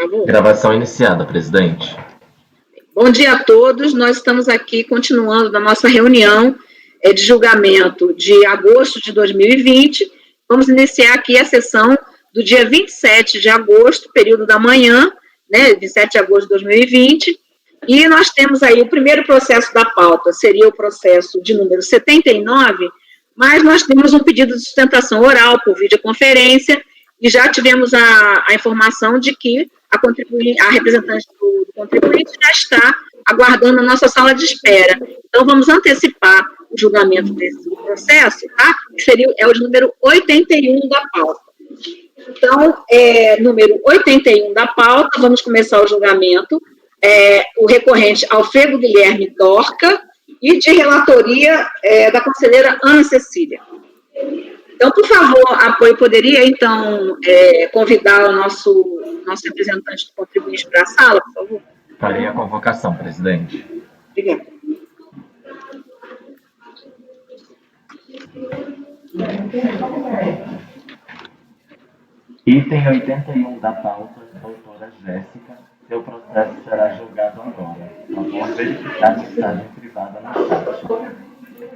favor. Gravação iniciada, presidente. Bom dia a todos. Nós estamos aqui continuando na nossa reunião de julgamento de agosto de 2020. Vamos iniciar aqui a sessão do dia 27 de agosto, período da manhã, né, 27 de agosto de 2020. E nós temos aí o primeiro processo da pauta, seria o processo de número 79, mas nós temos um pedido de sustentação oral por videoconferência e já tivemos a informação de que a representante do contribuinte já está aguardando a nossa sala de espera. Então, vamos antecipar o julgamento desse processo, tá? Que é o de número 81 da pauta. Então, número 81 da pauta, vamos começar o julgamento. O recorrente Alfredo Guilherme Dorca e de relatoria da conselheira Ana Cecília. Então, por favor, apoio, poderia, então, convidar o nosso representante do contribuinte para a sala, por favor? Farei a convocação, presidente. Obrigada. Item 81 da pauta, doutora Jéssica, seu processo será julgado agora. Por favor, verificar a mensagem privada no chat.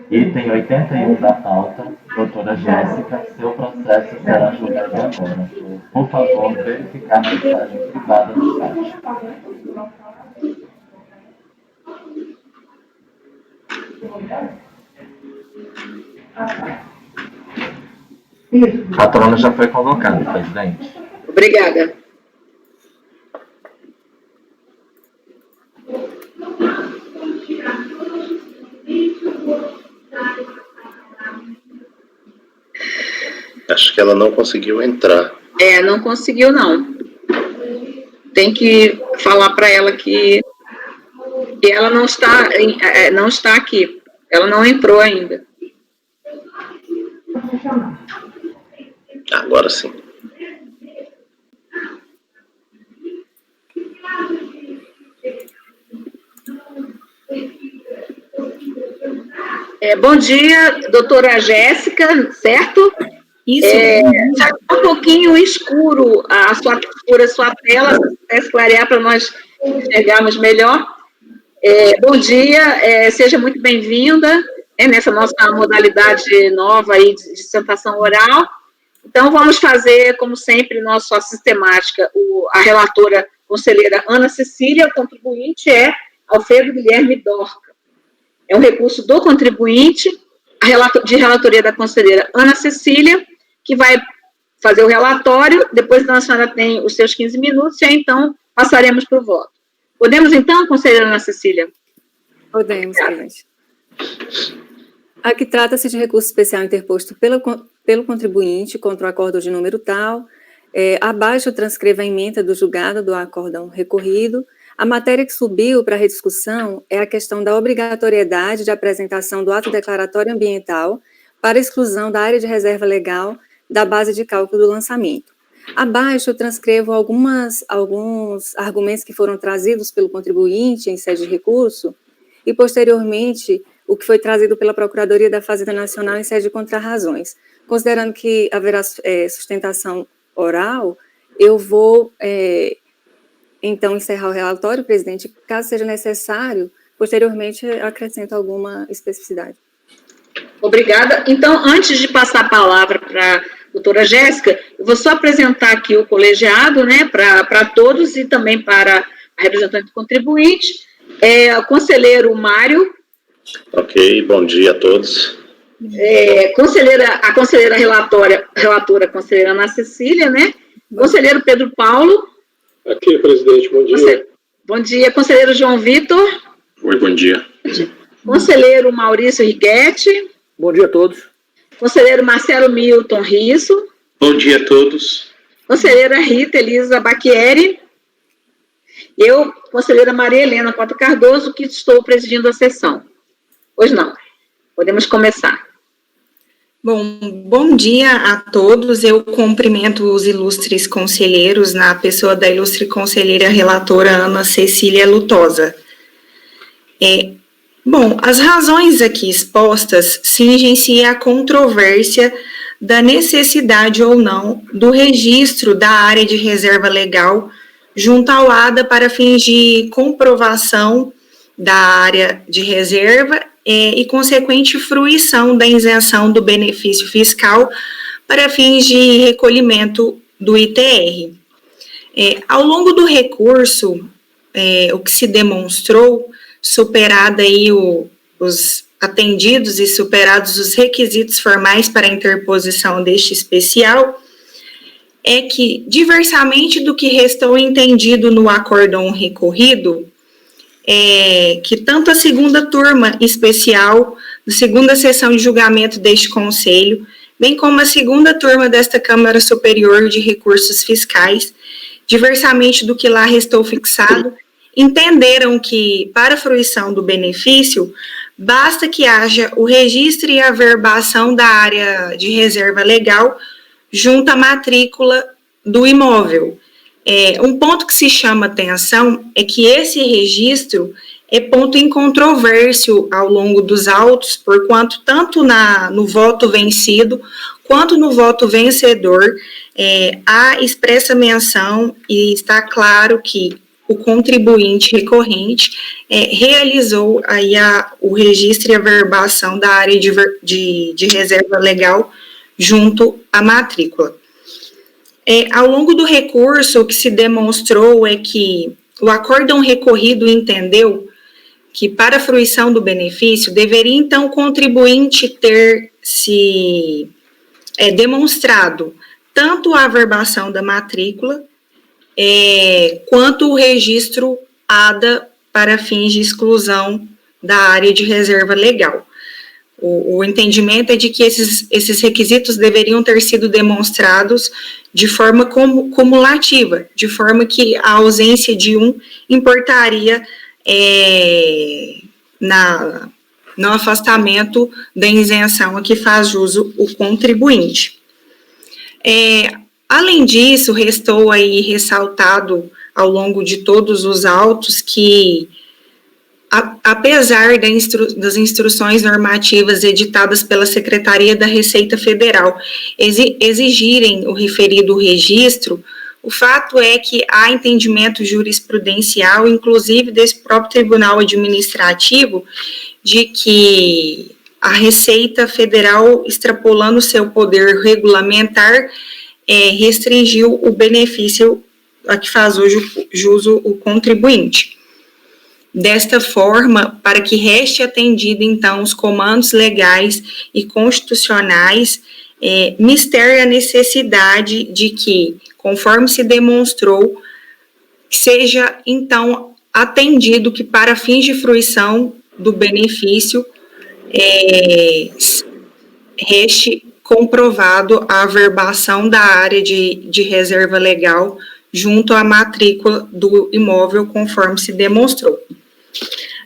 Item 81 da pauta, doutora Jéssica, seu processo será julgado agora. Por favor, verificar a mensagem privada no chat. A palavra já foi convocada, presidente. Obrigada. Acho que ela não conseguiu entrar. Não conseguiu, não. Tem que falar para ela que ela não está aqui. Ela não entrou ainda. Agora sim. Bom dia, doutora Jéssica, certo? Isso. Já está um pouquinho escuro a sua tela, se clarear para nós enxergarmos melhor. Bom dia, seja muito bem-vinda nessa nossa modalidade nova aí de sustentação oral. Então, vamos fazer, como sempre, nossa sistemática. A relatora conselheira Ana Cecília, o contribuinte é Alfredo Guilherme Dorca. É um recurso do contribuinte, de relatoria da conselheira Ana Cecília, que vai fazer o relatório, depois a senhora tem os seus 15 minutos, e aí, então, passaremos para o voto. Podemos, então, conselheira Ana Cecília? Podemos, presidente. Aqui trata-se de recurso especial interposto pelo contribuinte contra o acórdão de número tal. Abaixo transcreva a ementa do julgado do acórdão recorrido. A matéria que subiu para rediscussão é a questão da obrigatoriedade de apresentação do ato declaratório ambiental para exclusão da área de reserva legal da base de cálculo do lançamento. Abaixo eu transcrevo alguns argumentos que foram trazidos pelo contribuinte em sede de recurso e, posteriormente, o que foi trazido pela Procuradoria da Fazenda Nacional em sede de contrarrazões. Considerando que haverá sustentação oral, eu vou, então, encerrar o relatório, presidente. Caso seja necessário, posteriormente, acrescento alguma especificidade. Obrigada. Então, antes de passar a palavra para a doutora Jéssica, eu vou só apresentar aqui o colegiado, né, para todos e também para a representante do contribuinte. O conselheiro Mário. Ok, bom dia a todos. A conselheira relatora, a conselheira Ana Cecília, né? Conselheiro Pedro Paulo. Aqui, presidente, bom dia. Bom dia, conselheiro João Vitor. Oi, bom dia. Conselheiro Maurício Righetti. Bom dia a todos. Conselheiro Marcelo Milton Risso. Bom dia a todos. Conselheira Rita Elisa Bacchieri. Eu, conselheira Maria Helena Cota Cardoso, que estou presidindo a sessão. Pois não. Podemos começar. Bom dia a todos. Eu cumprimento os ilustres conselheiros na pessoa da ilustre conselheira relatora Ana Cecília Lutosa. As razões aqui expostas cingem-se à controvérsia da necessidade ou não do registro da área de reserva legal junto ao ADA para fins de comprovação da área de reserva e consequente fruição da isenção do benefício fiscal para fins de recolhimento do ITR. Ao longo do recurso, o que se demonstrou, superada aí os atendidos e superados os requisitos formais para a interposição deste especial, é que, diversamente do que restou entendido no acórdão recorrido, que tanto a segunda turma especial, da segunda sessão de julgamento deste Conselho, bem como a segunda turma desta Câmara Superior de Recursos Fiscais, diversamente do que lá restou fixado, entenderam que, para a fruição do benefício, basta que haja o registro e a averbação da área de reserva legal junto à matrícula do imóvel. Um ponto que se chama atenção é que esse registro é ponto incontrovérsil ao longo dos autos, porquanto tanto no voto vencido quanto no voto vencedor há expressa menção e está claro que o contribuinte recorrente realizou aí o registro e averbação da área de reserva legal junto à matrícula. Ao longo do recurso, o que se demonstrou é que o acórdão recorrido entendeu que, para a fruição do benefício, deveria, então, o contribuinte ter se demonstrado tanto a averbação da matrícula, quanto o registro ADA para fins de exclusão da área de reserva legal. O entendimento é de que esses requisitos deveriam ter sido demonstrados de forma cumulativa, de forma que a ausência de um importaria no afastamento da isenção a que faz uso o contribuinte. Além disso, restou aí ressaltado ao longo de todos os autos que, apesar das instruções normativas editadas pela Secretaria da Receita Federal exigirem o referido registro, o fato é que há entendimento jurisprudencial, inclusive desse próprio Tribunal Administrativo, de que a Receita Federal, extrapolando seu poder regulamentar, restringiu o benefício a que faz hoje uso o contribuinte. Desta forma, para que reste atendido, então, os comandos legais e constitucionais, mistério a necessidade de que, conforme se demonstrou, seja, então, atendido que, para fins de fruição do benefício, reste comprovado a averbação da área de reserva legal junto à matrícula do imóvel, conforme se demonstrou.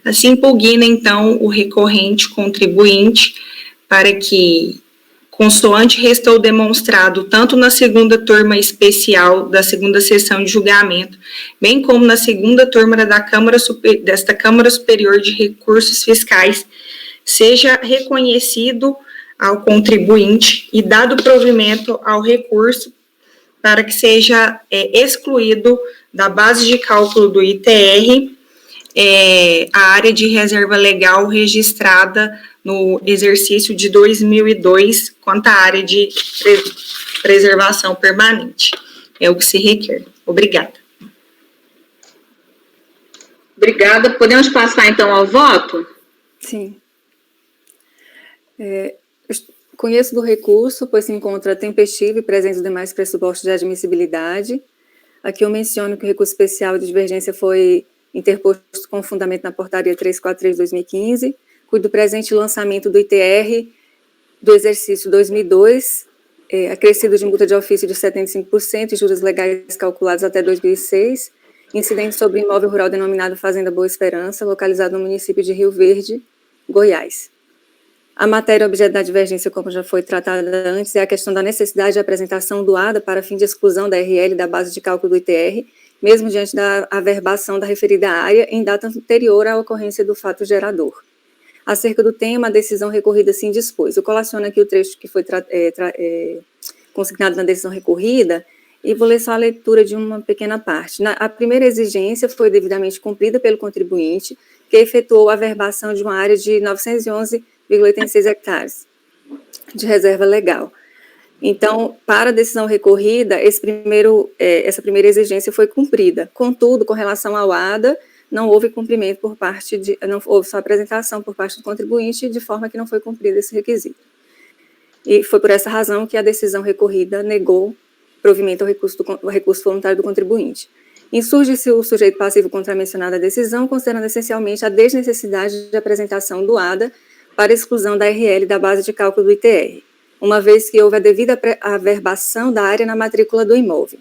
Assim, impugna, então, o recorrente contribuinte para que, consoante restou demonstrado tanto na segunda turma especial da segunda sessão de julgamento, bem como na segunda turma desta Câmara Superior de Recursos Fiscais, seja reconhecido ao contribuinte e dado provimento ao recurso para que seja excluído da base de cálculo do ITR a área de reserva legal registrada no exercício de 2002 quanto à área de preservação permanente. É o que se requer. Obrigada. Obrigada. Podemos passar, então, ao voto? Sim. Conheço do recurso, pois se encontra tempestivo e presente os demais pressupostos de admissibilidade. Aqui eu menciono que o recurso especial de divergência foi interposto com fundamento na portaria 343/2015, cujo presente lançamento do ITR do exercício 2002, acrescido de multa de ofício de 75% e juros legais calculados até 2006, incidente sobre imóvel rural denominado Fazenda Boa Esperança, localizado no município de Rio Verde, Goiás. A matéria objeto da divergência, como já foi tratada antes, é a questão da necessidade de apresentação do ADA para fim de exclusão da RL da base de cálculo do ITR, mesmo diante da averbação da referida área em data anterior à ocorrência do fato gerador. Acerca do tema, a decisão recorrida assim dispôs. Eu colaciono aqui o trecho que foi consignado na decisão recorrida, e vou ler só a leitura de uma pequena parte. A primeira exigência foi devidamente cumprida pelo contribuinte, que efetuou a averbação de uma área de 911,86 hectares de reserva legal. Então, para a decisão recorrida, essa primeira exigência foi cumprida. Contudo, com relação ao ADA, não houve cumprimento não houve só apresentação por parte do contribuinte, de forma que não foi cumprido esse requisito. E foi por essa razão que a decisão recorrida negou provimento ao recurso voluntário do contribuinte. Insurge-se o sujeito passivo contra a mencionada decisão, considerando essencialmente a desnecessidade de apresentação do ADA para exclusão da RL da base de cálculo do ITR, uma vez que houve a devida averbação da área na matrícula do imóvel.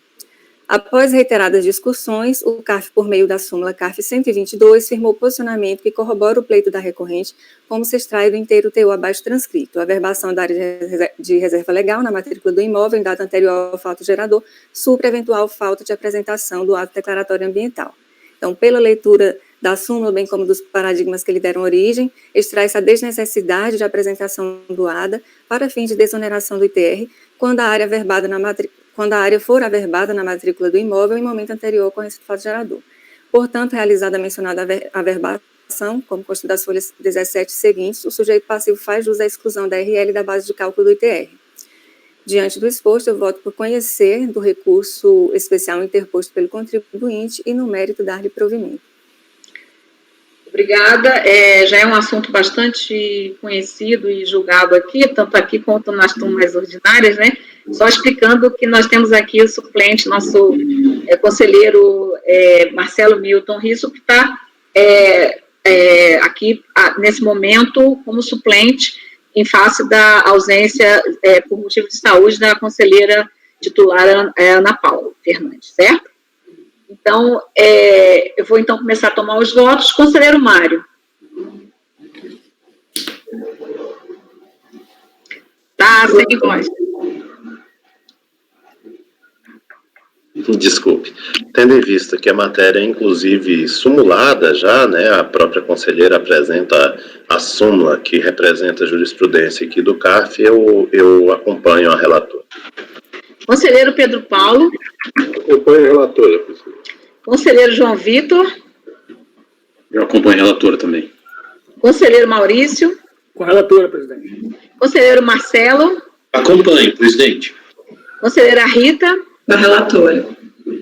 Após reiteradas discussões, o CARF, por meio da súmula CARF 122, firmou posicionamento que corrobora o pleito da recorrente, como se extrai do inteiro TU abaixo transcrito. A averbação da área de reserva legal na matrícula do imóvel em data anterior ao fato gerador supra eventual falta de apresentação do ato declaratório ambiental. Então, pela leitura da súmula, bem como dos paradigmas que lhe deram origem, extrai-se a desnecessidade de apresentação do ADA para fins de desoneração do ITR, quando a área for averbada na matrícula do imóvel em momento anterior ao ocorrência do fato gerador. Portanto, realizada a mencionada averbação, como consta das folhas 17 seguintes, o sujeito passivo faz jus à exclusão da RL da base de cálculo do ITR. Diante do exposto, eu voto por conhecer do recurso especial interposto pelo contribuinte e, no mérito, dar-lhe provimento. Obrigada. Já é um assunto bastante conhecido e julgado aqui, tanto aqui quanto nas turmas ordinárias, né? Só explicando que nós temos aqui o suplente, nosso conselheiro Marcelo Milton Risso, que está aqui, nesse momento, como suplente, em face da ausência, por motivo de saúde, da conselheira titular Ana Paula Fernandes, certo? Então, eu vou, então, começar a tomar os votos. Conselheiro Mário. Tá, sem voz. Desculpe. Tendo em vista que a matéria é, inclusive, sumulada já, né, a própria conselheira apresenta a súmula que representa a jurisprudência aqui do CARF, eu acompanho a relatora. Conselheiro Pedro Paulo. Acompanho a relatora, presidente. Conselheiro João Vitor. Eu acompanho a relatora também. Conselheiro Maurício. Com a relatora, presidente. Conselheiro Marcelo. Acompanho, presidente. Conselheira Rita. Da relatora.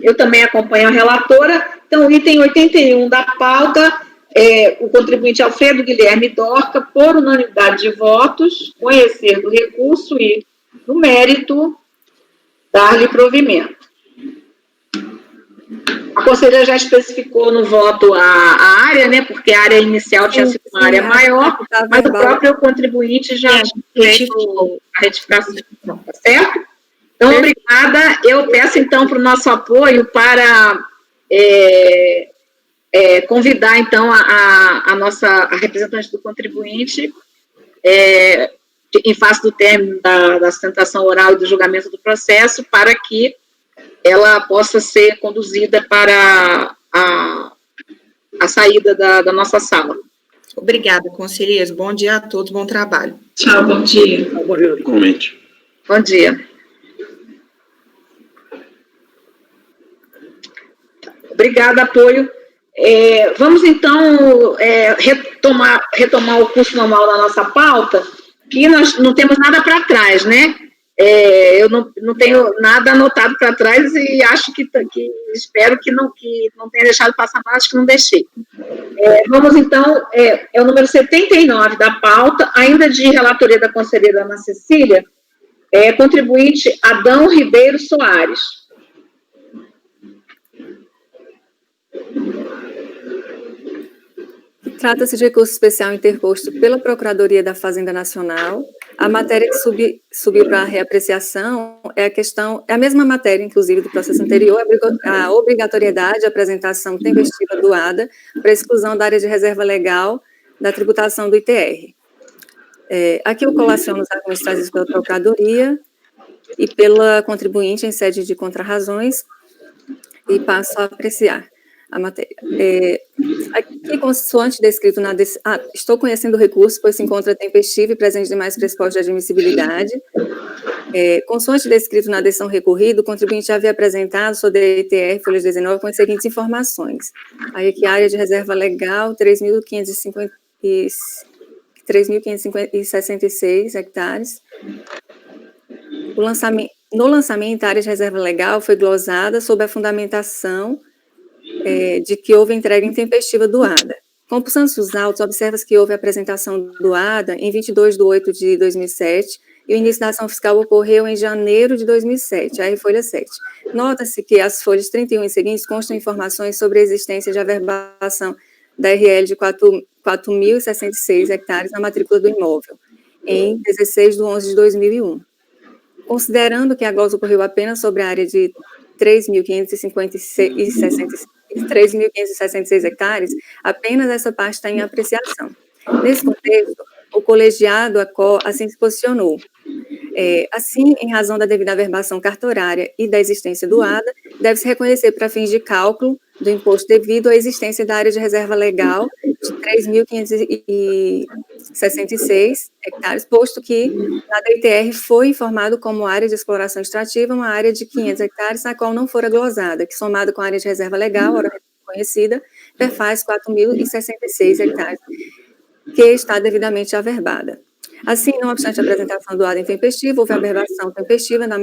Eu também acompanho a relatora. Então, o item 81 da pauta, o contribuinte Alfredo Guilherme Dorca, por unanimidade de votos, conhecer do recurso e, no mérito, dar-lhe provimento. A conselheira já especificou no voto a área, né, porque a área inicial tinha sido uma área maior, mas o próprio contribuinte já tinha feito a retificação, tá certo? Então, obrigada. Eu peço, então, para o nosso apoio para convidar, então, a representante do contribuinte, em face do término da sustentação oral e do julgamento do processo, para que ela possa ser conduzida para a saída da nossa sala. Obrigada, conselheiros. Bom dia a todos, bom trabalho. Tchau, bom dia. Bom dia. Igualmente. Bom dia. Obrigada, apoio. Vamos, então, retomar o curso normal da nossa pauta, que nós não temos nada para trás, né? Eu não tenho nada anotado para trás e acho que espero que não tenha deixado passar nada, acho que não deixei. Vamos, então, o número 79 da pauta, ainda de relatoria da conselheira Ana Cecília, contribuinte Adão Ribeiro Soares. Trata-se de recurso especial interposto pela Procuradoria da Fazenda Nacional. A matéria que subiu para a reapreciação é a mesma matéria, inclusive, do processo anterior, a obrigatoriedade de apresentação tempestiva do ADA para exclusão da área de reserva legal da tributação do ITR. Aqui eu colaciono os argumentos trazidos pela Procuradoria e pela contribuinte em sede de contrarrazões e passo a apreciar a matéria. que, consoante descrito na estou conhecendo o recurso, pois se encontra tempestivo e presente demais pressupostos de admissibilidade. Consoante descrito na decisão recorrida, o contribuinte havia apresentado sua DTR, folha 19, com as seguintes informações. Aí aqui, área de reserva legal, 3.566 hectares. No lançamento, a área de reserva legal foi glosada sob a fundamentação de que houve entrega intempestiva do ADA. Compulsando os autos, observa-se que houve apresentação do ADA em 22/8/2007 e o início da ação fiscal ocorreu em janeiro de 2007, aí folha 7. Nota-se que as folhas 31 e seguintes constam informações sobre a existência de averbação da RL de 4.066 hectares na matrícula do imóvel, em 16/11/2001. Considerando que a glosa ocorreu apenas sobre a área de 3.566 hectares, apenas essa parte está em apreciação. Nesse contexto, o colegiado assim se posicionou. Assim, em razão da devida averbação cartorária e da existência do ADA, deve-se reconhecer para fins de cálculo do imposto devido à existência da área de reserva legal de 3.566 hectares, posto que na DTR foi informado como área de exploração extrativa uma área de 500 hectares, na qual não fora glosada, que somado com a área de reserva legal, ora reconhecida, perfaz 4.066 hectares, que está devidamente averbada. Assim, não obstante a apresentação do ADA intempestivo, houve averbação tempestiva da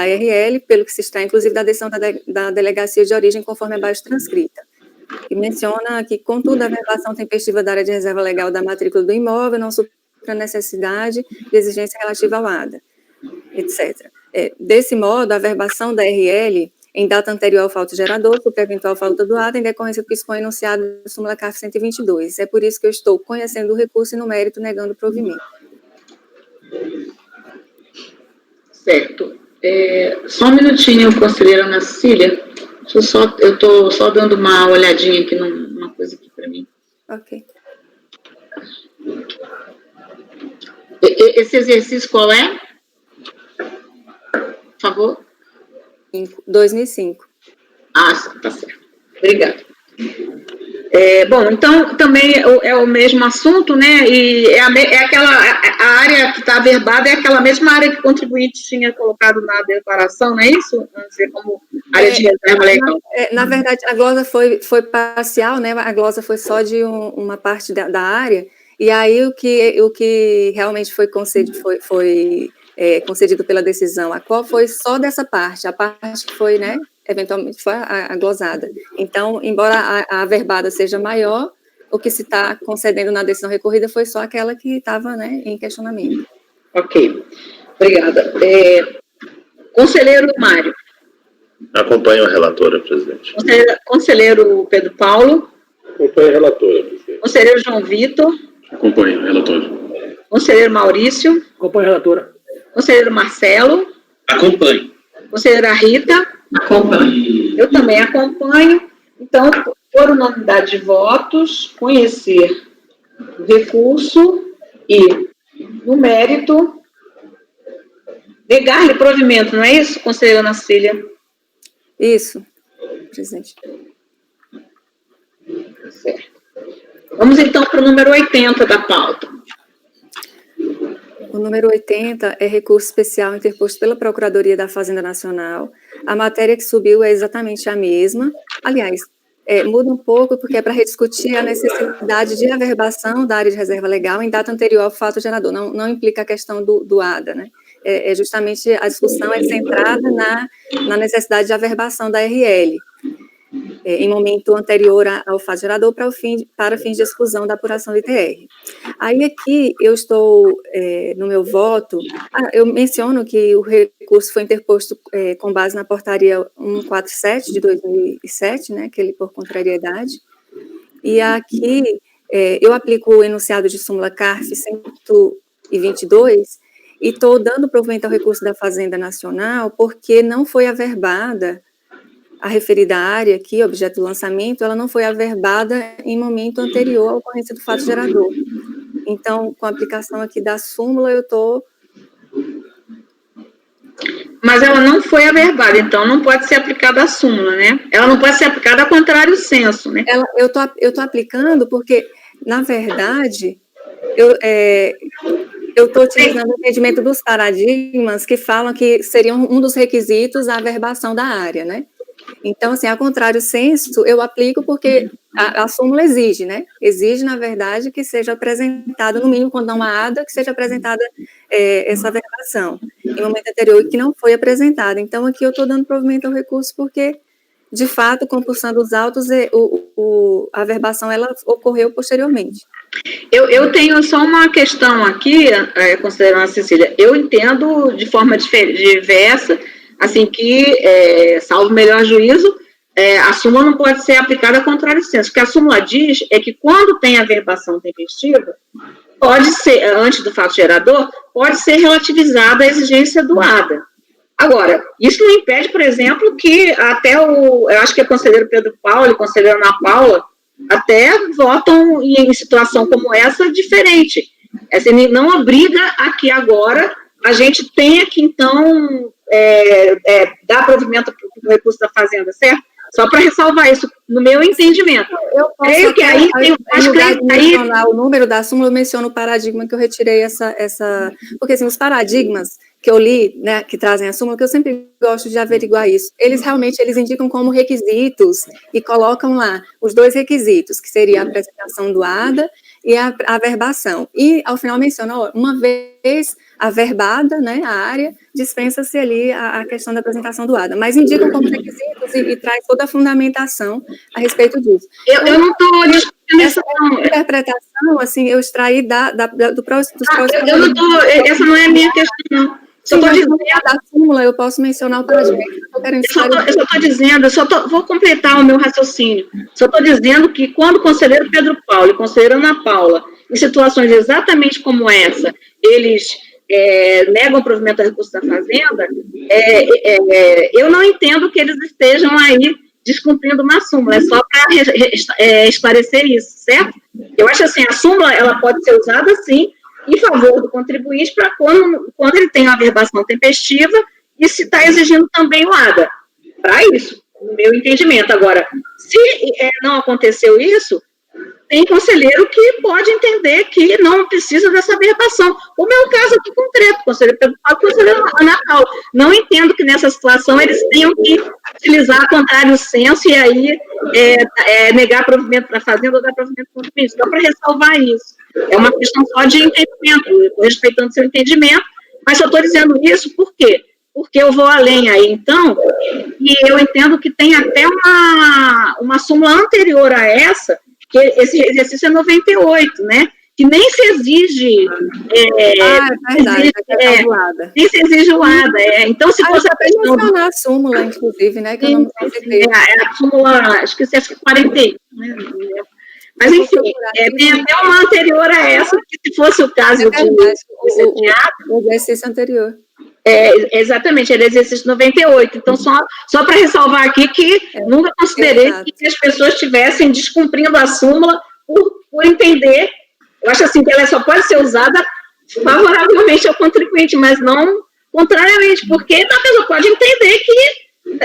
RL, pelo que se extrai, inclusive, da decisão da delegacia de origem, conforme abaixo transcrita. E menciona que, contudo, a averbação tempestiva da área de reserva legal da matrícula do imóvel não supra a necessidade de exigência relativa ao ADA, etc. Desse modo, a averbação da RL em data anterior ao fato gerador, supra a eventual falta do ADA, em decorrência do que expõe enunciado da súmula CARF 122. É por isso que eu estou conhecendo o recurso e, no mérito, negando o provimento. Certo. Só um minutinho, conselheira Ana Cecília. Eu estou só dando uma olhadinha aqui numa coisa aqui para mim. Ok. Esse exercício qual é? Por favor. 2005. Tá certo. Obrigada. Bom, então, também é o mesmo assunto, né, e a área que está averbada é aquela mesma área que o contribuinte tinha colocado na declaração, não é isso? Vamos dizer, como área de reserva legal. Na verdade, a glosa foi parcial, né, a glosa foi só de uma parte da área, e aí o que realmente foi concedido pela decisão, a qual foi só dessa parte, a parte que foi, né, eventualmente foi a glosada. Então, embora a averbada seja maior, o que se está concedendo na decisão recorrida foi só aquela que estava, né, em questionamento. Ok, obrigada. Conselheiro Mário. Acompanho a relatora, presidente. Conselheiro Pedro Paulo. Acompanho a relatora, presidente. Conselheiro João Vitor. Acompanho, relator. Conselheiro Maurício. Acompanho a relatora. Conselheiro Marcelo. Acompanho. Conselheira Rita. Acompanho. Eu também acompanho. Então, por unanimidade de votos, conhecer o recurso e, no mérito, negar-lhe provimento, não é isso, conselheira Ana Cecília? Isso, presidente. Certo. Vamos, então, para o número 80 da pauta. O número 80 é recurso especial interposto pela Procuradoria da Fazenda Nacional. A matéria que subiu é exatamente a mesma. Aliás, muda um pouco, porque é para rediscutir a necessidade de averbação da área de reserva legal em data anterior ao fato gerador. Não implica a questão do ADA, né? Justamente a discussão é centrada na necessidade de averbação da RL, em momento anterior ao fato gerador, para fins de exclusão da apuração do ITR. Aí aqui eu estou, no meu voto, eu menciono que o recurso foi interposto com base na portaria 147 de 2007, né, aquele por contrariedade, e aqui eu aplico o enunciado de súmula CARF 122 e estou dando provimento ao recurso da Fazenda Nacional porque não foi averbada a referida área aqui, objeto do lançamento, ela não foi averbada em momento anterior à ocorrência do fato gerador. Então, com a aplicação aqui da súmula, eu estou Mas ela não foi averbada, então não pode ser aplicada a súmula, né? Ela não pode ser aplicada a contrário senso, né? Eu tô aplicando porque, na verdade, eu estou utilizando o entendimento dos paradigmas que falam que seriam um dos requisitos a averbação da área, né? Então, assim, a contrário senso, eu aplico porque a súmula exige, né? Exige, na verdade, que seja apresentada, no mínimo, quando não há ADA, que seja apresentada essa averbação em momento anterior e que não foi apresentada. Então, aqui eu estou dando provimento ao recurso porque, de fato, compulsando os autos, a averbação, ela ocorreu posteriormente. Eu tenho só uma questão aqui, considerando a Cecília, eu entendo de forma diversa, assim que, salvo melhor juízo, a súmula não pode ser aplicada a contrário senso. O que a súmula diz é que quando tem averbação tempestiva, pode ser, antes do fato gerador, pode ser relativizada a exigência do ADA. Agora, isso não impede, por exemplo, que até eu acho que é o conselheiro Pedro Paulo e o conselheiro Ana Paula até votam em situação como essa diferente. Assim, não obriga a que agora a gente tenha que, então, dar provimento para o recurso da Fazenda, certo? Só para ressalvar isso, no meu entendimento. Eu posso creio que aí tem mencionar o número da súmula, eu menciono o paradigma que eu retirei essa... Porque, assim, os paradigmas que eu li, né, que trazem a súmula, que eu sempre gosto de averiguar isso, eles indicam como requisitos e colocam lá os dois requisitos, que seria a apresentação do ADA e a averbação. E, ao final, menciona, uma vez averbada, né, a área, dispensa-se ali a questão da apresentação do ADA, mas indicam como requisitos e traz toda a fundamentação a respeito disso. Eu não estou discutindo essa interpretação, assim, eu extraí dos próximos... Eu não estou... Essa não é a minha questão, não. Só estou dizendo da súmula, eu posso mencionar o paradigma. Eu só estou dizendo, vou completar o meu raciocínio. Só estou dizendo que quando o conselheiro Pedro Paulo e o conselheiro Ana Paula, em situações exatamente como essa, eles negam o provimento do recurso da Fazenda, eu não entendo que eles estejam aí descumprindo uma súmula. É só para esclarecer isso, certo? Eu acho assim, a súmula ela pode ser usada, sim, em favor do contribuinte para quando ele tem uma averbação tempestiva e se está exigindo também o ADA. Para isso, no meu entendimento. Agora, se não aconteceu isso, tem conselheiro que pode entender que não precisa dessa averbação. Como é o caso aqui concreto, conselheiro Pedro Paulo e conselheiro Ana Paula. Não entendo que nessa situação eles tenham que utilizar contrário senso e aí negar provimento para a Fazenda ou dar provimento para o contribuinte. Só para ressalvar isso. É uma questão só de entendimento, eu estou respeitando seu entendimento, mas só estou dizendo isso por quê? Porque eu vou além aí, então, e eu entendo que tem até uma súmula anterior a essa, que esse exercício é 98, né? Que nem se exige... verdade, nem se exige o ADA. Então, se fosse a questão... mencionar a súmula, inclusive, né? Que eu não a súmula, esqueci, acho que 41, né? Mas, enfim, tem até uma anterior a essa, que se fosse o caso o exercício anterior. Exatamente, era exercício 98. Então, só para ressalvar aqui que nunca considerei que as pessoas estivessem descumprindo a súmula por entender. Eu acho assim que ela só pode ser usada favoravelmente ao contribuinte, mas não contrariamente, porque a pessoa pode entender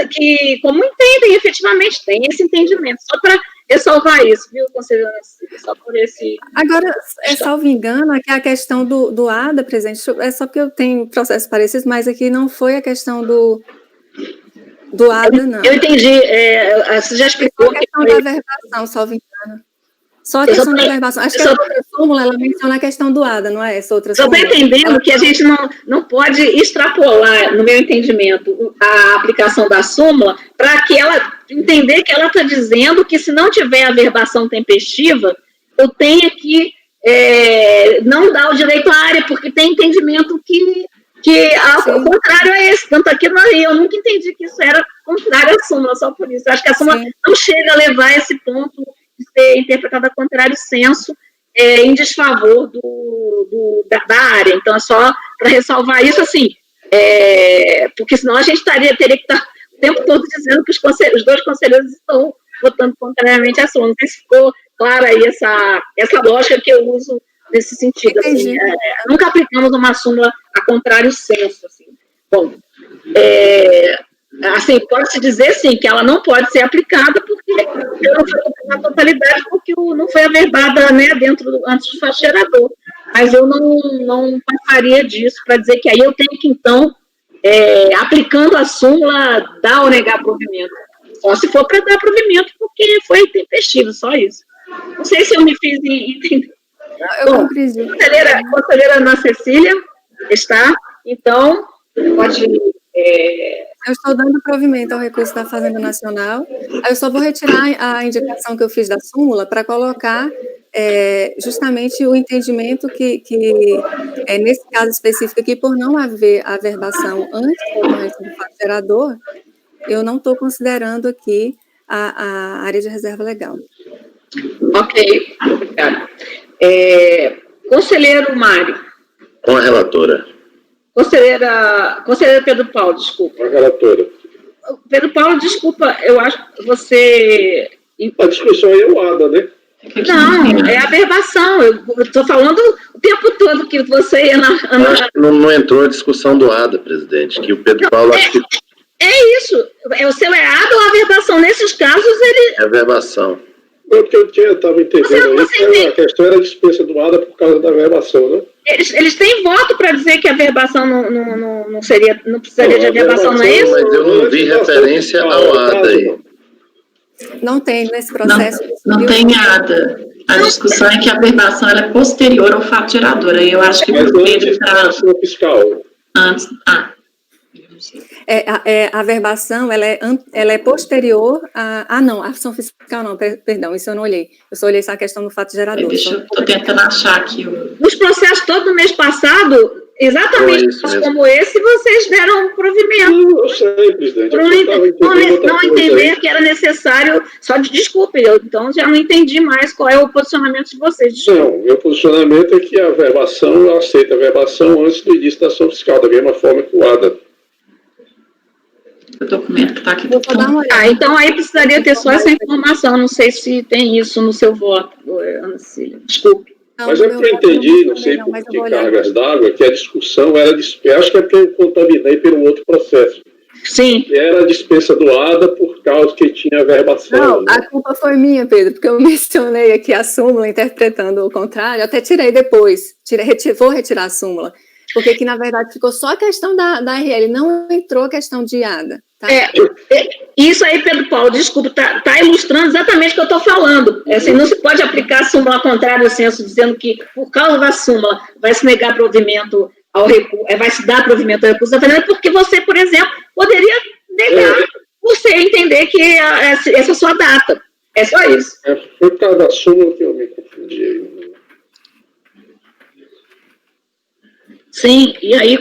que como entendem, efetivamente, tem esse entendimento. Só para ressalvar isso, viu, conselheiro? Só por esse... Agora, salvo engano, aqui a questão do ADA, presidente, é só porque eu tenho processos parecidos, mas aqui não foi a questão do ADA, não. Eu entendi, você já explicou. Só a questão da averbação, salvo engano. Só a questão da averbação. Acho que a outra súmula, ela menciona a questão do ADA, não é essa outra súmula? Eu estou entendendo que a gente não pode extrapolar, no meu entendimento, a aplicação da súmula para que ela entender que ela está dizendo que se não tiver averbação tempestiva, eu tenha que não dar o direito à área, porque tem entendimento que o contrário é esse. Tanto aqui eu nunca entendi que isso era contrário à súmula, só por isso. Eu acho que a súmula não chega a levar esse ponto de ser interpretada a contrário senso em desfavor da área. Então, é só para ressalvar isso, assim, porque senão a gente teria que estar o tempo todo dizendo que os dois conselheiros estão votando contrariamente à súmula. Não sei se ficou clara aí essa lógica que eu uso nesse sentido. Assim, nunca aplicamos uma súmula a contrário senso. Assim. Bom, assim, pode-se dizer, sim, que ela não pode ser aplicada porque eu não foi na totalidade, porque não foi averbada, né, antes do fato gerador. Mas eu não passaria disso para dizer que aí eu tenho que, então, aplicando a súmula, dar ou negar provimento. Só se for para dar provimento, porque foi tempestivo, só isso. Não sei se eu me fiz entender. Eu compreendi. Conselheira Ana Cecília está, então, pode... Eu estou dando provimento ao recurso da Fazenda Nacional. Aí eu só vou retirar a indicação que eu fiz da súmula para colocar justamente o entendimento que nesse caso específico aqui, por não haver averbação antes da ocorrência do fato gerador, eu não estou considerando aqui a área de reserva legal. Ok, obrigada. Conselheiro Mário. Com a relatora. Conselheira Pedro Paulo, desculpa. Com a relatora. Pedro Paulo, desculpa, eu acho que você... A discussão aí é o ADA, né? Não, é averbação. Eu estou falando o tempo todo que você ia Não entrou a discussão do ADA, presidente, que o Pedro Paulo... É isso. O seu é ADA ou averbação? Nesses casos, ele... É averbação. O que eu estava entendendo a questão era a dispensa do ADA por causa da averbação, né? Eles têm voto para dizer que a averbação não precisaria de averbação, não é isso? Mas eu não vi referência ao ADA aí. Não tem nesse processo. Não tem ADA. A discussão é que a averbação ela é posterior ao fato gerador. Aí eu acho que mas o Pedro está fiscal. Antes. A averbação, ela é posterior a... não, a ação fiscal não, perdão, isso eu não olhei. Eu só olhei essa questão do fato gerador. Estou tentando achar aqui. Os processos todo do mês passado, exatamente como esse, vocês deram provimento. Eu sei, presidente. Não entender que era necessário... Desculpe, então já não entendi mais qual é o posicionamento de vocês. Desculpe. Não, meu posicionamento é que a averbação, eu aceito a averbação antes do início da ação fiscal, da mesma forma que o ADA. O documento que está aqui. Vou dar uma olhada. Então aí precisaria ter só essa informação. Não sei se tem isso no seu voto, Ana Cecília. Desculpe. Mas é que eu entendi, não sei por que cargas d'água, que a discussão era... Acho que é porque eu contaminei pelo outro processo. Sim. Que era a dispensa do ADA por causa que tinha averbação. Não, a culpa foi minha, Pedro, porque eu mencionei aqui a súmula interpretando o contrário. Até tirei depois. Vou retirar a súmula. Porque aqui, na verdade, ficou só a questão da RL, não entrou a questão de ADA. Tá? Isso aí, Pedro Paulo, desculpa, está ilustrando exatamente o que eu estou falando. Assim, não se pode aplicar a súmula ao contrário do senso, dizendo que, por causa da súmula, vai se negar provimento ao recurso, vai se dar provimento ao recurso da Fazenda, porque você, por exemplo, poderia negar por você entender que essa é a sua data. É só isso. Foi por causa da súmula que eu me confundi. Sim, e aí,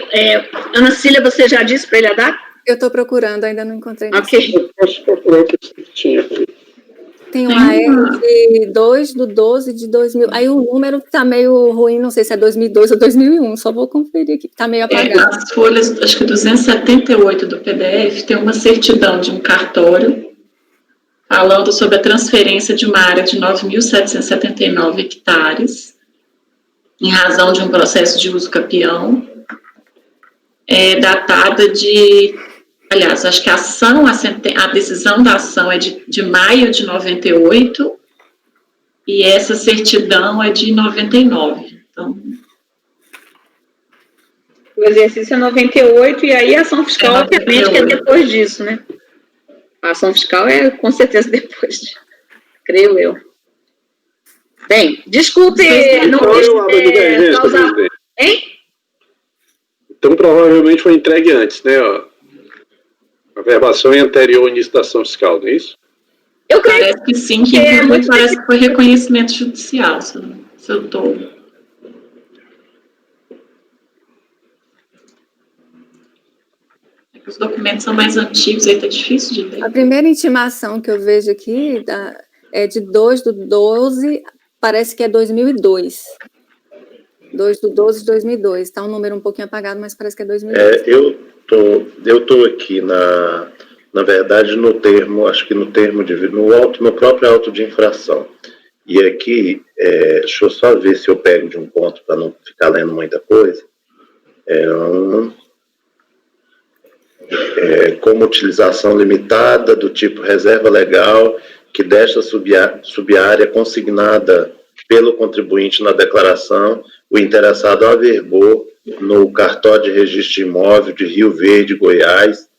Ana Cecília, você já disse para ele a data? Eu estou procurando, ainda não encontrei. Ok. Eu posso procurar o que tinha aqui. Tem uma AR de 2 do 12 de 2000. Aí o número está meio ruim, não sei se é 2002 ou 2001, só vou conferir aqui, está meio apagado. As folhas, acho que 278 do PDF, tem uma certidão de um cartório falando sobre a transferência de uma área de 9.779 hectares, em razão de um processo de uso capião, datada de... Aliás, acho que a decisão da ação é de maio de 98 e essa certidão é de 99. Então... O exercício é 98 e aí a ação fiscal, obviamente, que é depois disso, né? A ação fiscal é com certeza depois, creio eu. Bem, desculpe, não quis causar... Hein? Então, provavelmente foi entregue antes, né? A verbação é anterior ao início da ação fiscal, não é isso? Eu creio parece que sim, que parece que foi reconhecimento judicial, se eu estou... Os documentos são mais antigos, aí está difícil de ler. A primeira intimação que eu vejo aqui é de 2 do 12, parece que é 2002. 2 do 12 de 2002. Está um número um pouquinho apagado, mas parece que é 2002. Eu estou aqui, na verdade, no termo, acho que no próprio auto de infração. E aqui, deixa eu só ver se eu pego de um ponto para não ficar lendo muita coisa. como utilização limitada do tipo reserva legal, que desta subárea consignada pelo contribuinte na declaração, o interessado averbou no cartório de registro de imóvel de Rio Verde, Goiás,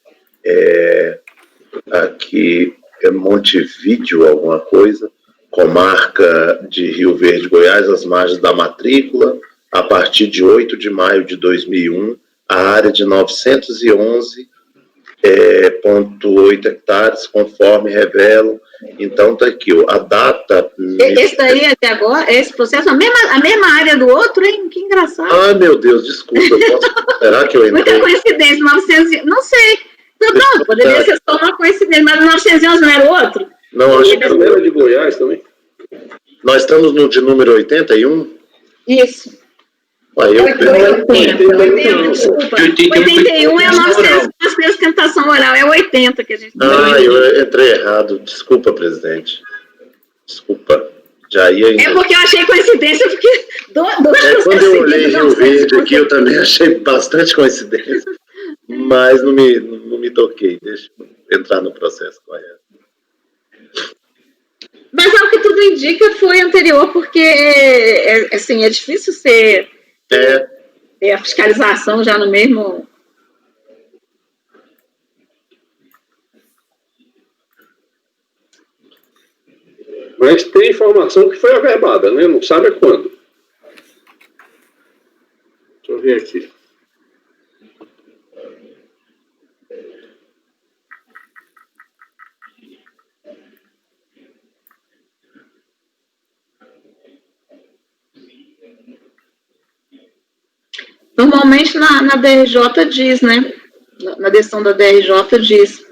aqui é Montevídeo, alguma coisa, comarca de Rio Verde, Goiás, às margens da matrícula, a partir de 8 de maio de 2001, a área de 911,8 hectares, conforme revelo. Então, está aqui, a data... Esse daí, até agora, esse processo, a mesma área do outro, hein? Que engraçado. Ah, meu Deus, desculpa, será que eu entrei? Muita coincidência, 900... Não sei. Não, poderia ser só uma coincidência, mas 911 não era o outro? Não, acho que não. Era de Goiás também. Nós estamos no de número 81? Isso. Aí eu 81 é a nossa sustentação oral, é 80 que a gente... eu entrei errado, desculpa, presidente. Desculpa, já ia... É porque eu achei coincidência, porque... Quando eu olhei Rio Verde aqui, eu também achei bastante coincidência, mas não me toquei, deixa eu entrar no processo correto. Mas ao que tudo indica foi anterior, porque assim, é difícil ser a fiscalização já no mesmo... Mas tem informação que foi averbada, né? Não sabe quando. Deixa eu ver aqui. Normalmente na DRJ diz, né? Na decisão da DRJ diz.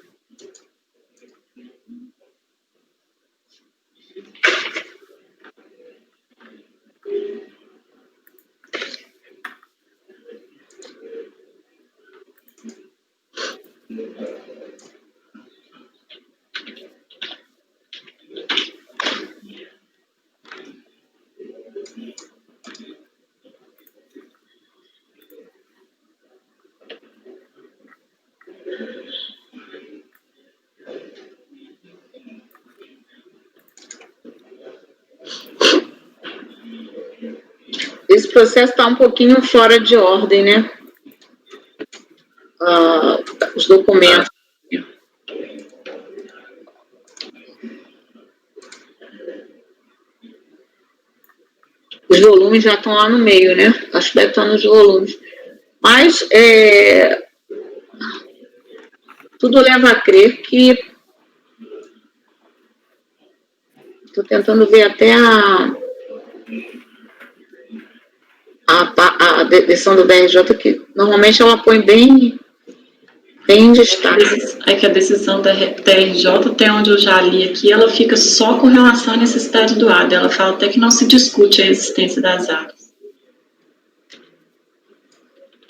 Esse processo está um pouquinho fora de ordem, né? Os documentos. Os volumes já estão lá no meio, né? Acho que deve estar nos volumes. Mas tudo leva a crer que... Estou tentando ver até a decisão do DRJ, que normalmente ela põe bem em destaque. É que a decisão da DRJ, até onde eu já li aqui, ela fica só com relação à necessidade do ADA. Ela fala até que não se discute a existência das áreas.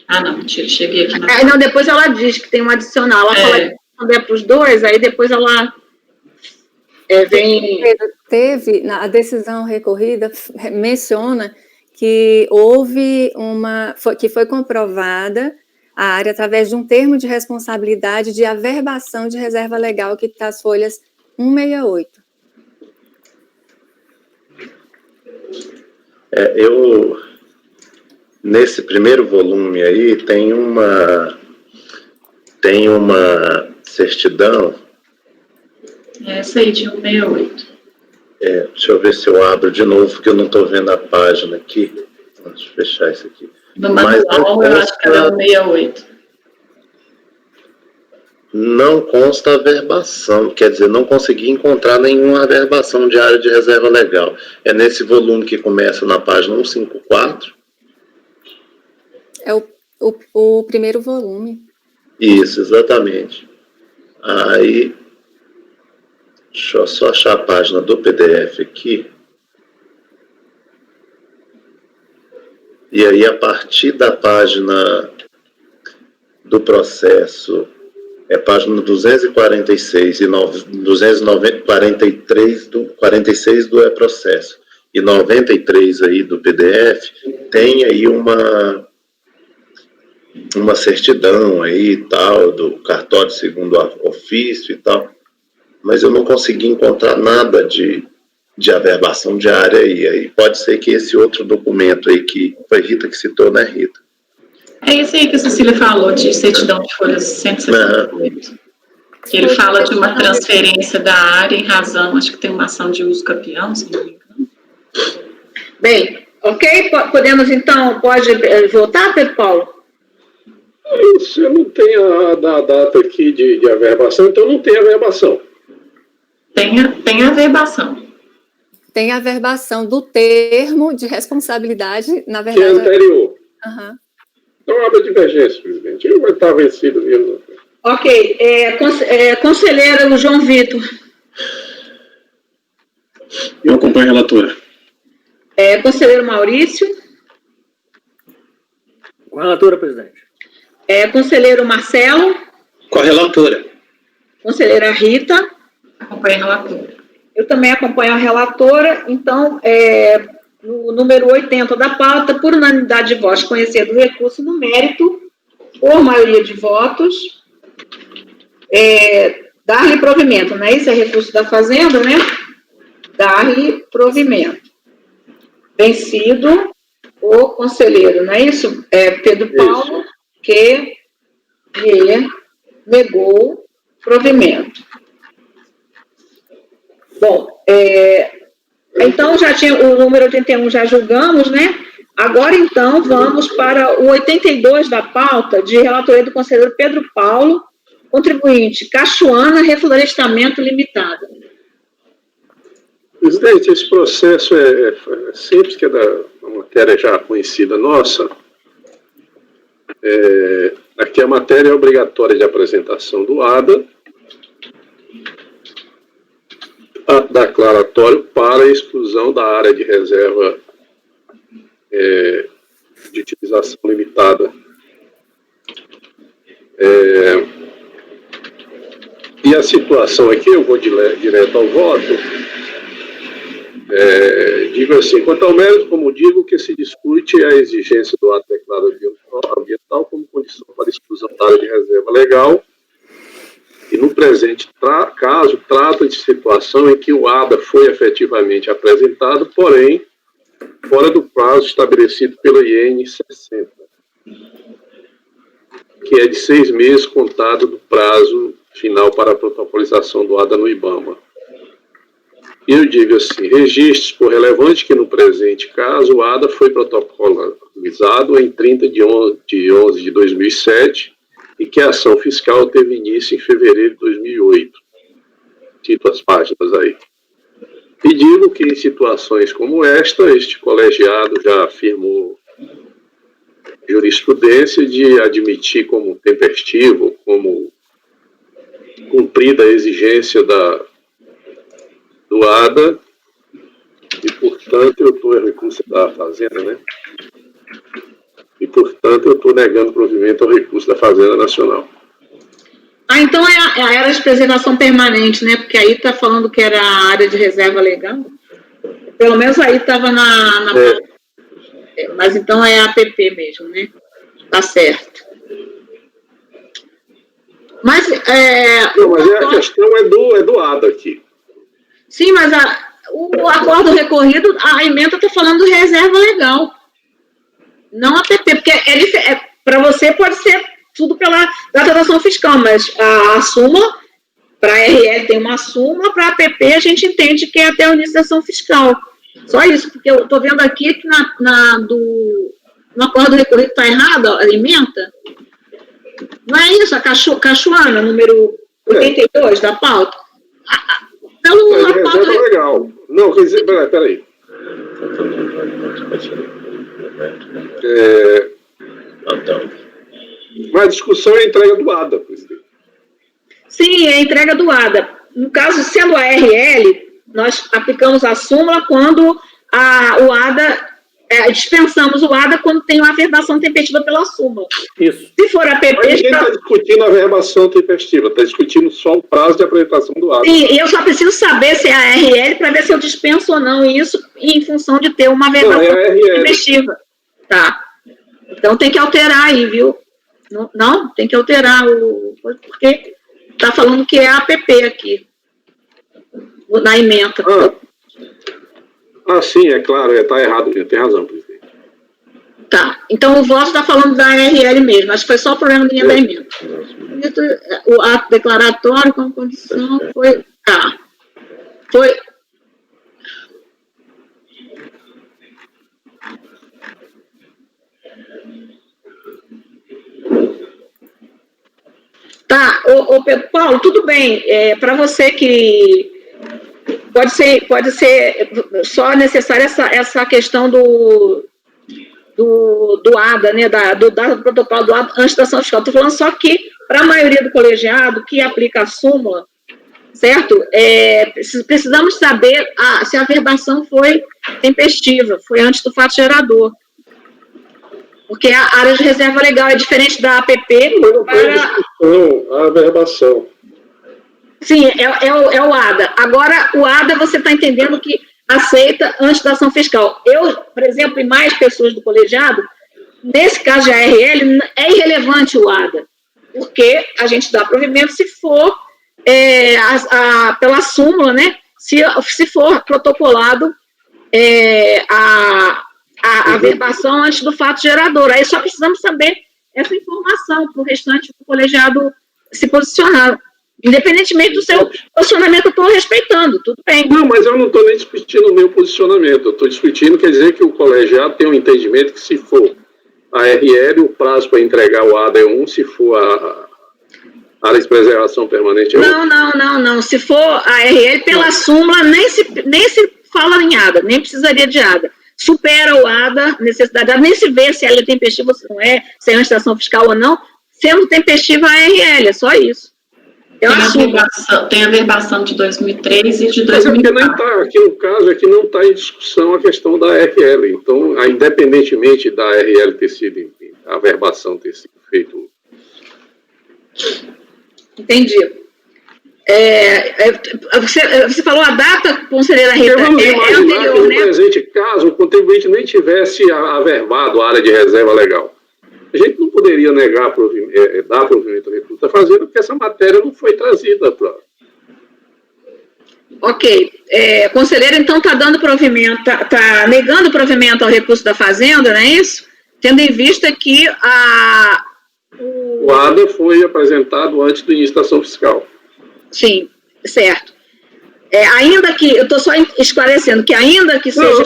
Ah, não, mentira, cheguei aqui na... Não, depois ela diz que tem um adicional. Ela fala que quando é para os dois, aí depois ela vem... A decisão recorrida menciona que houve que foi comprovada a área através de um termo de responsabilidade de averbação de reserva legal, que está as folhas 168. Nesse primeiro volume aí, tem uma certidão. Essa aí, de 168. Deixa eu ver se eu abro de novo, porque eu não estou vendo a página aqui. Deixa eu fechar isso aqui. No manual, eu acho que ela é o 68. Não consta averbação, quer dizer, não consegui encontrar nenhuma averbação de área de reserva legal. É nesse volume que começa na página 154. É o primeiro volume. Isso, exatamente. Aí, deixa eu só achar a página do PDF aqui. E aí, a partir da página do processo, página 246 e 246 do e-processo e 93 aí do PDF, tem aí uma certidão aí e tal, do cartório segundo ofício e tal, mas eu não consegui encontrar nada de averbação diária aí pode ser que esse outro documento aí, que foi Rita que citou, né, Rita? É esse aí que a Cecília falou, de certidão de folhas 168. Que ele fala de uma transferência da área em razão, acho que tem uma ação de uso capião, se não me engano. Bem, ok? Podemos, então, pode voltar, Pedro Paulo? Isso, eu não tenho a data aqui de averbação, então não tem averbação. Tem averbação. Tem a averbação do termo de responsabilidade, na Que verdade. é anterior. Uhum. Não há divergência, presidente. Ele vai estar vencido mesmo. Ok. Conselheiro João Vitor. Eu acompanho a relatora. Conselheiro Maurício. Com a relatora, presidente. Conselheiro Marcelo. Com a relatora. Conselheira Rita. Acompanho a relatora. Eu também acompanho a relatora. Então, no número 80 da pauta, por unanimidade de votos, conhecer do recurso no mérito, por maioria de votos, dar-lhe provimento, não é isso? É recurso da Fazenda, né? Dar-lhe provimento. Vencido o conselheiro, não é isso? Pedro Paulo, que negou provimento. Bom, então já tinha o número 81, já julgamos, né? Agora, então, vamos para o 82 da pauta, de relatoria do conselheiro Pedro Paulo, contribuinte Cachoana Reflorestamento Limitada. Presidente, esse processo é simples, que é da matéria já conhecida nossa. Aqui a matéria é obrigatória de apresentação do ADA, declaratório para a exclusão da área de reserva de utilização limitada. E a situação aqui, eu vou direto ao voto, digo assim, quanto ao mérito, como digo, que se discute a exigência do ato declarado ambiental como condição para a exclusão da área de reserva legal, e no presente caso trata de situação em que o ADA foi efetivamente apresentado, porém, fora do prazo estabelecido pela IN 60, que é de 6 meses contado do prazo final para a protocolização do ADA no IBAMA. E eu digo assim, registros por relevante que no presente caso o ADA foi protocolizado em 30 de 11 de 2007 e que a ação fiscal teve início em fevereiro de 2008. Cito as páginas aí. E digo que em situações como esta, este colegiado já afirmou jurisprudência de admitir como tempestivo, como cumprida a exigência do ADA, e, portanto, eu estou recurso da Fazenda, né? E, portanto, eu estou negando provimento ao recurso da Fazenda Nacional. Então é a área de preservação permanente, né? Porque aí está falando que era a área de reserva legal. Pelo menos aí estava mas então é a APP mesmo, né? Tá certo. Mas não, mas a questão é do ADA aqui. Sim, mas o acordo recorrido, a emenda está falando de reserva legal. Não a APP, porque para você pode ser tudo pela tratação fiscal, mas a súmula, para a RL tem uma súmula, para a APP a gente entende que é até a unificação fiscal. Só isso, porque eu estou vendo aqui que no acordo recorrido está errado, a emenda. Não é isso, a Cachoana, número 82 da pauta. Reserva legal. Não, quer dizer, peraí. Mas a discussão é a entrega do ADA, presidente. Sim, é a entrega do ADA. No caso, sendo a RL, nós aplicamos a súmula quando o ADA, dispensamos o ADA quando tem uma averbação tempestiva pela súmula. Isso. Se for a PP... Mas ninguém está discutindo a averbação tempestiva, está discutindo só o prazo de apresentação do ADA. Sim, e eu só preciso saber se é a RL para ver se eu dispenso ou não isso em função de ter uma averbação tempestiva. Tá. Então tem que alterar aí, viu? Não, tem que alterar porque está falando que é APP aqui, na emenda. Sim, é claro, está errado, tem razão, presidente. Tá, então o voto está falando da ARL mesmo, acho que foi só o problema da emenda. O ato declaratório com condição foi... Foi... Tá, Pedro Paulo, tudo bem, para você que pode ser só necessária essa questão do ADA, né, do protocolo do ADA antes da ação fiscal. Estou falando só que, para a maioria do colegiado que aplica a súmula, certo? Precisamos saber se a averbação foi tempestiva, foi antes do fato gerador. Porque a área de reserva legal é diferente da APP a averbação. Sim, é o ADA. Agora, o ADA, você está entendendo que aceita antes da ação fiscal. Eu, por exemplo, e mais pessoas do colegiado, nesse caso de ARL, é irrelevante o ADA, porque a gente dá provimento se for pela súmula, né? Se for protocolado a averbação antes do fato gerador. Aí só precisamos saber essa informação para o restante do colegiado se posicionar. Independentemente do seu posicionamento, eu estou respeitando, tudo bem. Não, mas eu não estou nem discutindo o meu posicionamento. Eu estou discutindo, quer dizer que o colegiado tem um entendimento que se for a RL, o prazo para entregar o ADA é 1, se for a área de preservação permanente é 1. Não. Se for a RL, pela súmula, nem se fala em ADA, nem precisaria de ADA. Supera o ADA, necessidade, nem se vê se ela é tempestiva ou se não é, se é uma estação fiscal ou não, sendo tempestiva a RL, é só isso. Tem a verbação de 2003 e de 2004. Mas é porque não está, aqui no caso, aqui não está em discussão a questão da RL. Então, independentemente da RL ter sido, a verbação ter sido feita. Entendi. Você falou a data, conselheira Rita, Vamos imaginar anterior, que no né? presente caso o contribuinte nem tivesse averbado a área de reserva legal. A gente não poderia dar provimento ao recurso da Fazenda, porque essa matéria não foi trazida para... Ok. Conselheiro, então, está dando provimento, está negando provimento ao recurso da Fazenda, não é isso? Tendo em vista que o ADA foi apresentado antes do início da ação fiscal. Sim, certo. Ainda que, eu estou só esclarecendo, que ainda que seja,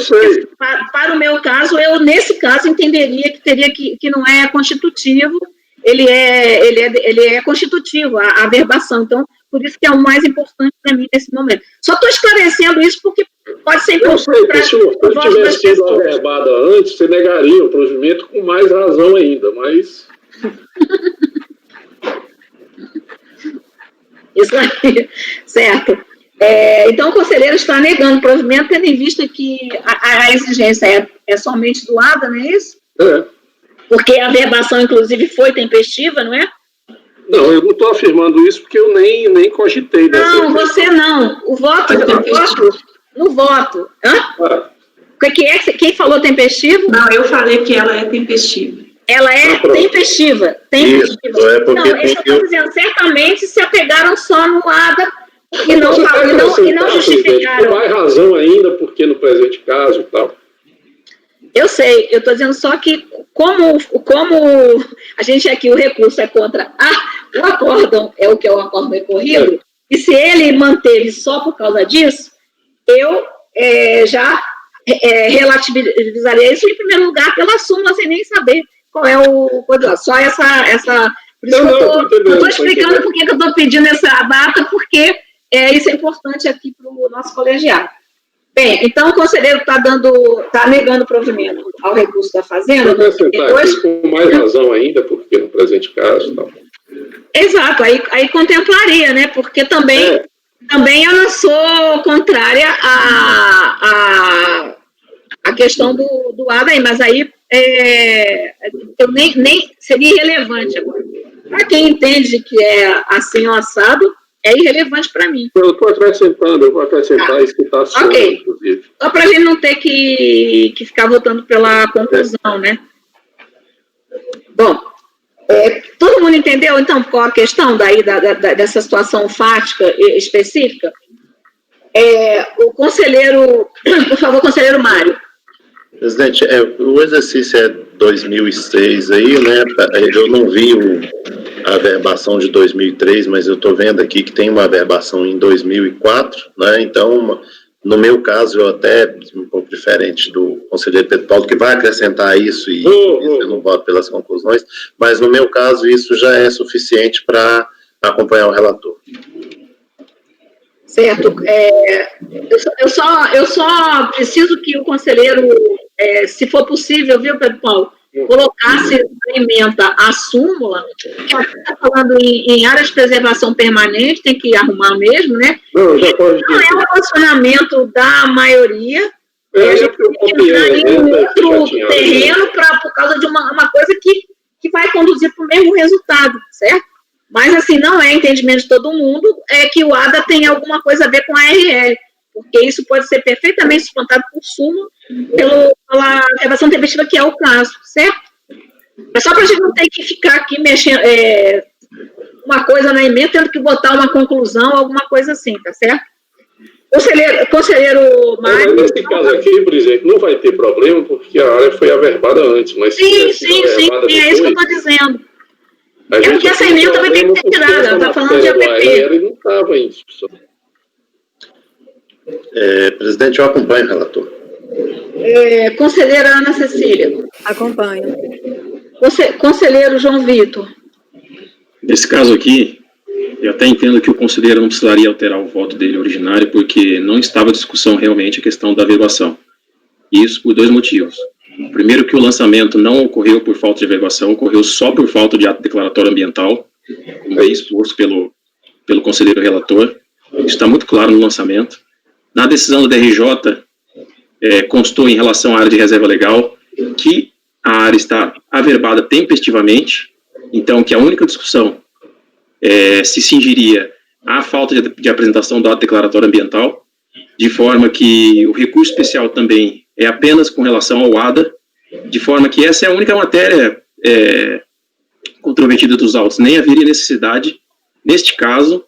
para o meu caso, eu, nesse caso, entenderia que teria que não é constitutivo, ele é constitutivo, a averbação, então, por isso que é o mais importante para mim nesse momento. Só estou esclarecendo isso porque pode ser importante para se o tivesse sido averbada antes, você negaria o provimento com mais razão ainda, mas... Isso aí, certo. Então, o conselheiro está negando o provimento, tendo em vista que a exigência é somente do ADA, não é isso? Porque a averbação, inclusive, foi tempestiva, não é? Não, eu não estou afirmando isso porque eu nem cogitei. Não, você não. O voto, no voto. Hã? Quem falou tempestivo? Não, eu falei que ela é tempestiva. Ela é tempestiva. Isso, porque não, eu estou dizendo, certamente se apegaram só no ADA e não justificaram. Por mais razão ainda, porque no presente caso e tal. Eu sei, eu estou dizendo só que como a gente aqui, o recurso é contra o acórdão, é o que é o acórdão recorrido, e se ele manteve só por causa disso, eu já relativizaria isso em primeiro lugar pela súmula, sem nem saber qual é só essa por isso eu estou explicando por que eu estou pedindo essa data, porque isso é importante aqui para o nosso colegiado. Bem, então o conselheiro está negando o provimento ao recurso da Fazenda. Com mais razão ainda, porque no presente caso não. Exato, aí contemplaria, né? Porque também eu não sou contrária à questão do ADA, mas aí eu nem seria irrelevante agora. Para quem entende que é assim ou assado, é irrelevante para mim. Eu vou acrescentar isso que está sendo, inclusive. Só para a gente não ter que ficar votando pela conclusão, né? Bom, Todo mundo entendeu, então, qual a questão daí dessa situação fática específica? O conselheiro, por favor, conselheiro Mário. Presidente, o exercício é 2006 aí, né? Eu não vi a averbação de 2003, mas eu estou vendo aqui que tem uma averbação em 2004, né? Então, no meu caso, eu até um pouco diferente do conselheiro Pedro Paulo, que vai acrescentar isso e eu não voto pelas conclusões, mas no meu caso isso já é suficiente para acompanhar o relator. Certo. Eu só preciso que o conselheiro, se for possível, viu, Pedro Paulo, colocasse na emenda a súmula, que está falando em área de preservação permanente, tem que arrumar mesmo, né? Não, já pode não é o posicionamento da maioria, a gente tem que entrar em outro terreno por causa de uma coisa que vai conduzir para o mesmo resultado, certo? Mas, assim, não é entendimento de todo mundo que o ADA tem alguma coisa a ver com a ARL, porque isso pode ser perfeitamente suplantado por súmula pela redação tempestiva, que é o caso, certo? É só para a gente não ter que ficar aqui mexendo uma coisa na emenda, tendo que botar uma conclusão, alguma coisa assim, tá certo? Conselheiro Mário... Nesse caso aqui, por exemplo, não vai ter problema, porque a área foi averbada antes, mas... Sim, é isso que eu estou dizendo. Porque essa emenda vai ter que ser tirada, ela está falando de APP. Não estava em discussão. Presidente, eu acompanho o relator. Conselheira Ana Cecília. Acompanho. Conselheiro João Vitor. Nesse caso aqui, eu até entendo que o conselheiro não precisaria alterar o voto dele originário, porque não estava em discussão realmente a questão da averbação. Isso por dois motivos. Primeiro, que o lançamento não ocorreu por falta de averbação, ocorreu só por falta de ato declaratório ambiental, como é exposto pelo conselheiro relator. Isso está muito claro no lançamento. Na decisão do DRJ, constou em relação à área de reserva legal que a área está averbada tempestivamente, então que a única discussão se cingiria à falta de apresentação do ato declaratório ambiental, de forma que o recurso especial também é apenas com relação ao ADA, de forma que essa é a única matéria controvertida dos autos. Nem haveria necessidade, neste caso,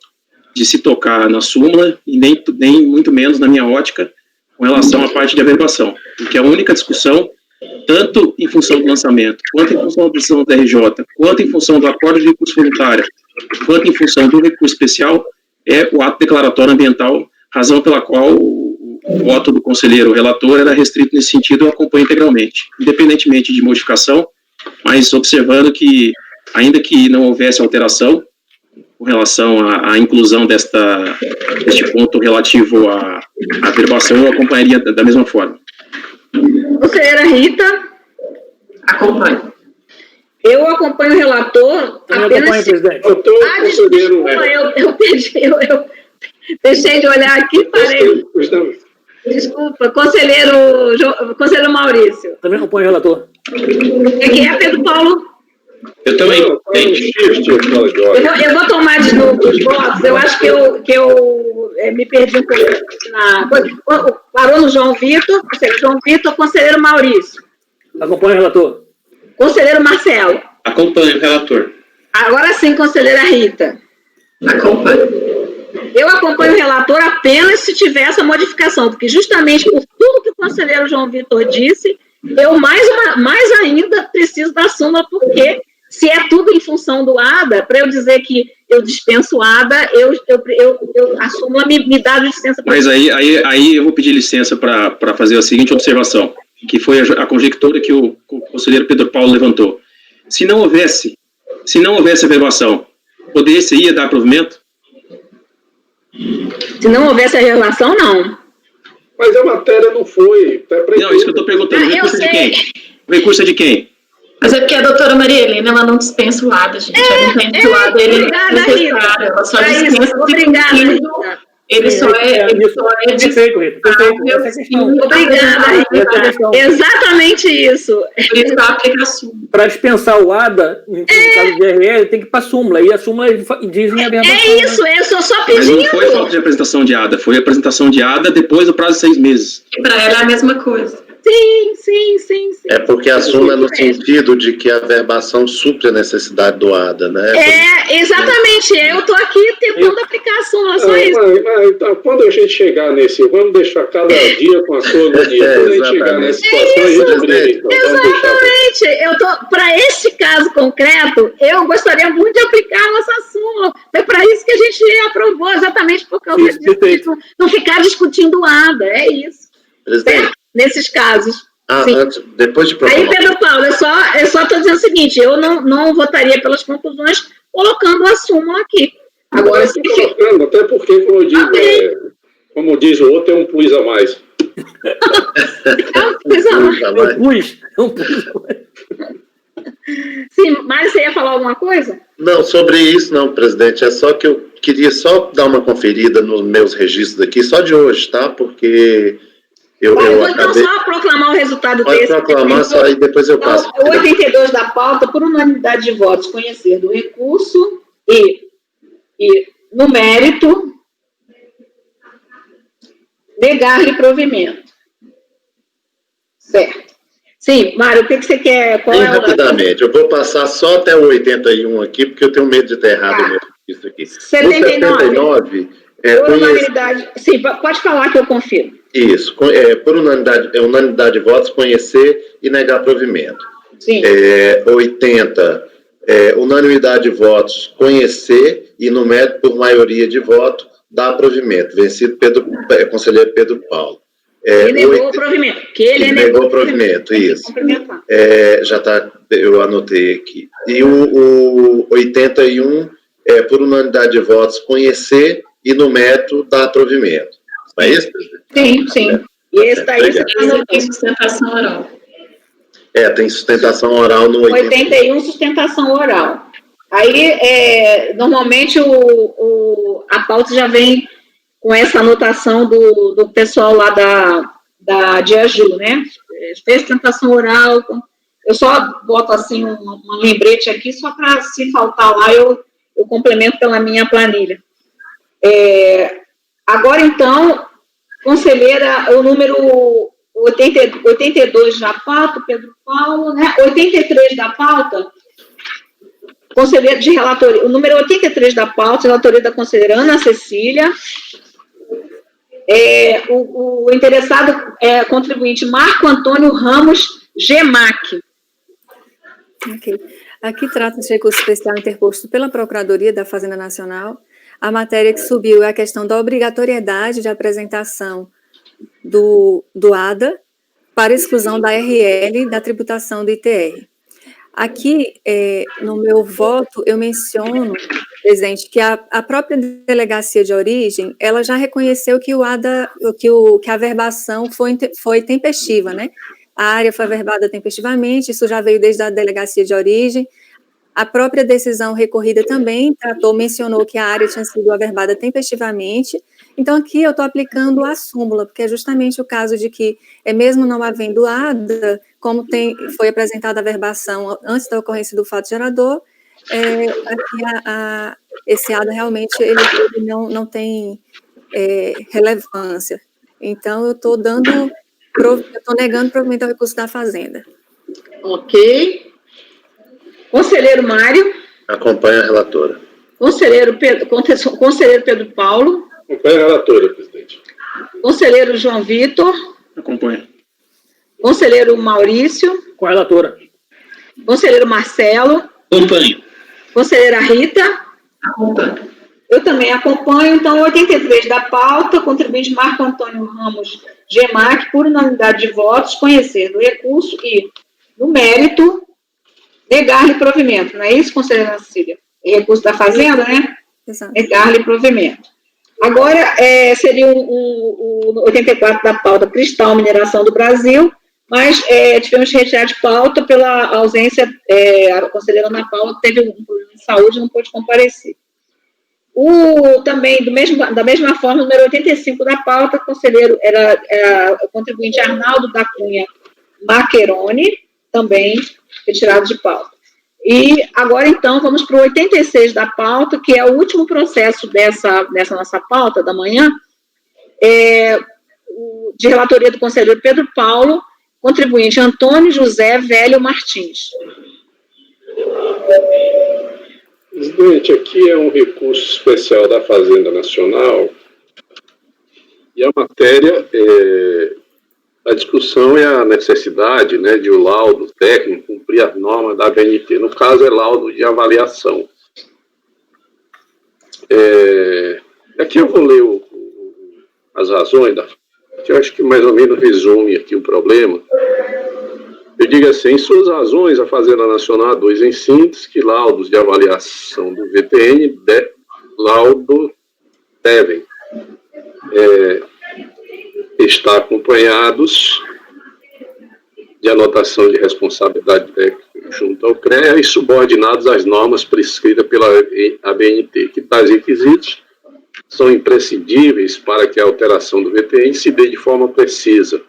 de se tocar na súmula, e nem muito menos na minha ótica, com relação à parte de averbação, porque a única discussão, tanto em função do lançamento, quanto em função da decisão do DRJ, quanto em função do acordo de recurso voluntário, quanto em função do recurso especial, é o ato declaratório ambiental, razão pela qual o voto do conselheiro relator era restrito nesse sentido, eu acompanho integralmente, independentemente de modificação, mas observando que, ainda que não houvesse alteração, com relação à inclusão deste ponto relativo à averbação, eu acompanharia da mesma forma. Conselheira Rita. Acompanho. Eu acompanho o relator. Acompanho, presidente. Eu deixei de olhar aqui, parei. Desculpa, conselheiro Maurício. Também acompanho o relator. Quem é Pedro Paulo? Eu também. Eu vou tomar de novo os votos. Eu acho que eu me perdi um pouco. Parou no João Vitor, conselheiro Maurício. Acompanho o relator. Conselheiro Marcelo. Acompanho o relator. Agora sim, conselheira Rita. Acompanho. Eu acompanho o relator apenas se tiver essa modificação, porque justamente por tudo que o conselheiro João Vitor disse, eu mais ainda preciso da súmula, porque se é tudo em função do ADA, para eu dizer que eu dispenso o ADA, a súmula me dá licença. Mas aí eu vou pedir licença para fazer a seguinte observação, que foi a conjectura que o conselheiro Pedro Paulo levantou. Se não houvesse averbação, poderia dar provimento? Se não houvesse a relação, não. Mas a matéria não foi. Não, isso que eu estou perguntando. O recurso é de quem? O recurso é de quem? Mas é porque a doutora Maria Helena, ela não dispensa o ADA, gente. Ela não entende que o ADA ele é necessário. Ela só dispensa Obrigada. Ele só é Perfeito, Rita. Perfeito. Obrigada, Rita. Exatamente isso. Por isso ela aplica a súmula. Para dispensar o ADA, no caso de RL, tem que ir para a súmula. E a súmula diz em averbação. É isso, eu estou só pedindo. Mas não foi falta de apresentação de ADA, foi apresentação de ADA depois do prazo de 6 meses. E para ela é a mesma coisa. Sim. É porque a súmula é no sentido de que a verbação supre a necessidade do ADA, né? Exatamente. Eu estou aqui tentando aplicar a súmula, só isso. Então, quando a gente chegar nesse, vamos deixar cada dia com a sua mania. Quando a gente chegar nessa situação, a gente briga, então. Exatamente. Para este caso concreto, eu gostaria muito de aplicar a nossa súmula. Foi para isso que a gente aprovou, exatamente por causa disso, não ficar discutindo o ADA, é isso. Presidente. Nesses casos. Antes, depois de proclamar. Aí, Pedro Paulo, eu só estou dizendo o seguinte, eu não votaria pelas conclusões colocando a súmula aqui. Agora, se colocando, até porque, como eu digo, como diz o outro, é um plus a mais. Sim, mas você ia falar alguma coisa? Não, sobre isso não, presidente, é só que eu queria só dar uma conferida nos meus registros aqui, só de hoje, tá? Porque eu vou acabei... então só proclamar o resultado Pode desse. Pode proclamar, só aí depois eu passo. Então, 82 da pauta, por unanimidade de votos, conhecer do recurso e no mérito, negar-lhe provimento. Certo. Sim, Mário, o que você quer? Qual Bem rapidamente, eu vou passar só até o 81 aqui, porque eu tenho medo de estar errado isso aqui. 79. Por unanimidade. Sim, pode falar que eu confirmo. Isso, por unanimidade de votos, conhecer e negar provimento. Sim. 80, unanimidade de votos, conhecer e, no mérito por maioria de voto, dar provimento. Vencido conselheiro Pedro Paulo. Ele negou o provimento. Ele negou o provimento, isso. Já está, eu anotei aqui. E o 81, por unanimidade de votos, conhecer e, no mérito, dar provimento. Não é isso, presidente? Sim. E esse daí tem sustentação oral. Tem sustentação oral no 81, sustentação oral. Aí, normalmente, a pauta já vem com essa anotação do pessoal lá da Diaju, né? Fez sustentação oral. Eu só boto, assim, uma lembrete aqui, só para, se faltar lá, eu complemento pela minha planilha. Agora, então, conselheira, o número 82 da pauta, Pedro Paulo, né? 83 da pauta, conselheira de relatoria, o número 83 da pauta, relatoria da conselheira Ana Cecília, o interessado contribuinte Marco Antônio Ramos Gemac. Ok. Aqui trata-se de recurso especial interposto pela Procuradoria da Fazenda Nacional. A matéria que subiu é a questão da obrigatoriedade de apresentação do ADA para exclusão da RL da tributação do ITR. Aqui, no meu voto, eu menciono, presidente, que a própria delegacia de origem, ela já reconheceu que o ADA, que a verbação foi tempestiva, né? A área foi averbada tempestivamente, isso já veio desde a delegacia de origem. A própria decisão recorrida também mencionou que a área tinha sido averbada tempestivamente. Então, aqui eu estou aplicando a súmula, porque é justamente o caso de que, mesmo não havendo ADA, como foi apresentada a verbação antes da ocorrência do fato gerador, aqui esse ADA realmente ele não tem relevância. Então, eu estou negando provimento ao recurso da Fazenda. Ok. Conselheiro Mário. Acompanha a relatora. Conselheiro Pedro Paulo. Acompanha a relatora, presidente. Conselheiro João Vitor. Acompanha. Conselheiro Maurício. Com a relatora. Conselheiro Marcelo. Acompanho. Conselheira Rita. Acompanho. Eu também acompanho. Então, 83 da pauta, contribuinte Marco Antônio Ramos Gemac, por unanimidade de votos, conhecer do recurso e, no mérito, negar-lhe provimento. Não é isso, conselheira Cecília? Recurso da Fazenda, né? Exato. Negar-lhe provimento. Agora, seria o 84 da pauta, Cristal Mineração do Brasil, mas tivemos que retirar de pauta pela ausência, a conselheira Ana Paula teve um problema de saúde e não pôde comparecer. Também, da mesma forma, o número 85 da pauta, conselheiro era o contribuinte Arnaldo da Cunha Maccheroni, também retirado de pauta. E agora, então, vamos para o 86 da pauta, que é o último processo dessa nossa pauta da manhã, de relatoria do conselheiro Pedro Paulo, contribuinte Antônio José Velho Martins. Presidente, aqui é um recurso especial da Fazenda Nacional e a matéria, a discussão é a necessidade, né, de o laudo técnico cumprir as normas da ABNT. No caso, é laudo de avaliação. Aqui eu vou ler as razões, que eu acho que mais ou menos resume aqui o problema. Eu digo assim, em suas razões, a Fazenda Nacional aduz em síntese que laudos de avaliação do VTN devem estar acompanhados de anotação de responsabilidade técnica junto ao CREA e subordinados às normas prescritas pela ABNT, que tais requisitos são imprescindíveis para que a alteração do VTN se dê de forma precisa,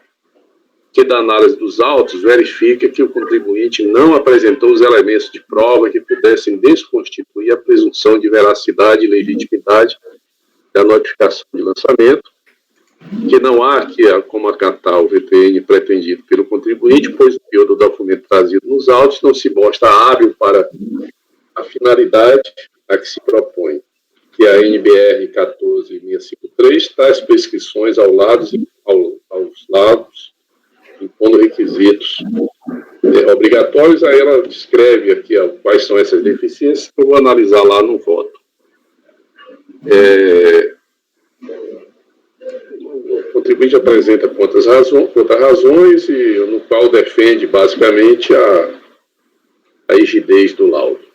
que da análise dos autos verifica que o contribuinte não apresentou os elementos de prova que pudessem desconstituir a presunção de veracidade e legitimidade da notificação de lançamento, que não há como acatar o VTN pretendido pelo contribuinte, pois o teor do documento trazido nos autos não se mostra hábil para a finalidade a que se propõe, que a NBR 14653 tais prescrições aos lados, impondo requisitos obrigatórios. Aí ela descreve aqui quais são essas deficiências, que eu vou analisar lá no voto. O contribuinte apresenta quantas razões, e no qual defende basicamente a rigidez do laudo.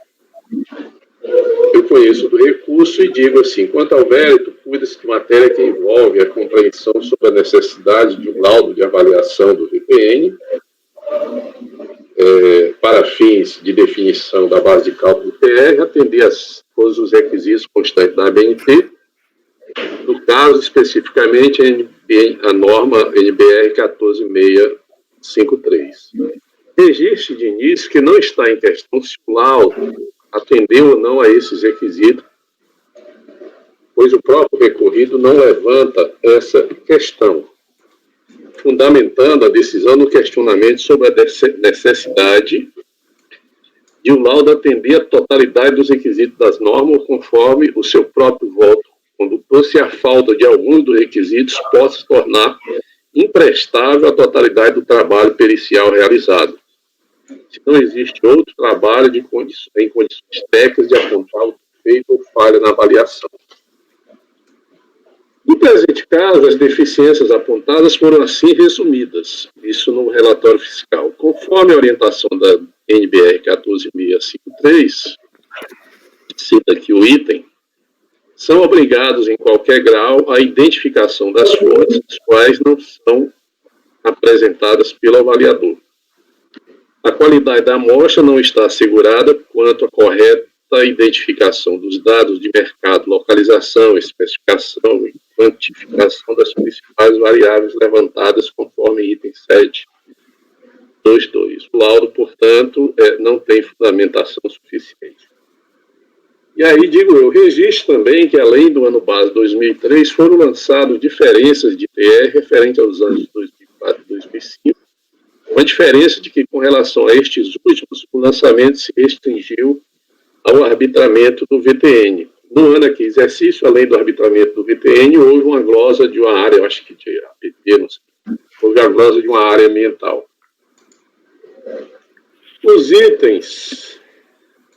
Eu conheço do recurso e digo assim: quanto ao mérito, cuida-se de matéria que envolve a compreensão sobre a necessidade de um laudo de avaliação do VPN para fins de definição da base de cálculo do PR, atender a todos os requisitos constantes da ABNT, no caso, especificamente, a norma NBR 14653. Registe de início que não está em questão se o laudo atendeu ou não a esses requisitos, pois o próprio recorrido não levanta essa questão, fundamentando a decisão no questionamento sobre a necessidade de o laudo atender a totalidade dos requisitos das normas, conforme o seu próprio voto condutor, se a falta de alguns dos requisitos possa tornar imprestável a totalidade do trabalho pericial realizado, se não existe outro trabalho em condições técnicas de apontar o defeito ou falha na avaliação. No presente caso, as deficiências apontadas foram assim resumidas, isso no relatório fiscal. Conforme a orientação da NBR 14653, cita aqui o item, são obrigados em qualquer grau a identificação das fontes, as quais não são apresentadas pelo avaliador. A qualidade da amostra não está assegurada quanto à correta identificação dos dados de mercado, localização, especificação e quantificação das principais variáveis levantadas conforme item 7.2.2. O laudo, portanto, não tem fundamentação suficiente. E aí, digo eu, registro também que, além do ano base 2003, foram lançados diferenças de TR referente aos anos 2004 e 2005, com a diferença de que, com relação a estes últimos, o lançamento se restringiu ao arbitramento do VTN. No ano aqui, exercício, além do arbitramento do VTN, houve uma glosa de uma área, eu acho que de APT, não sei, houve a glosa de uma área ambiental. Os itens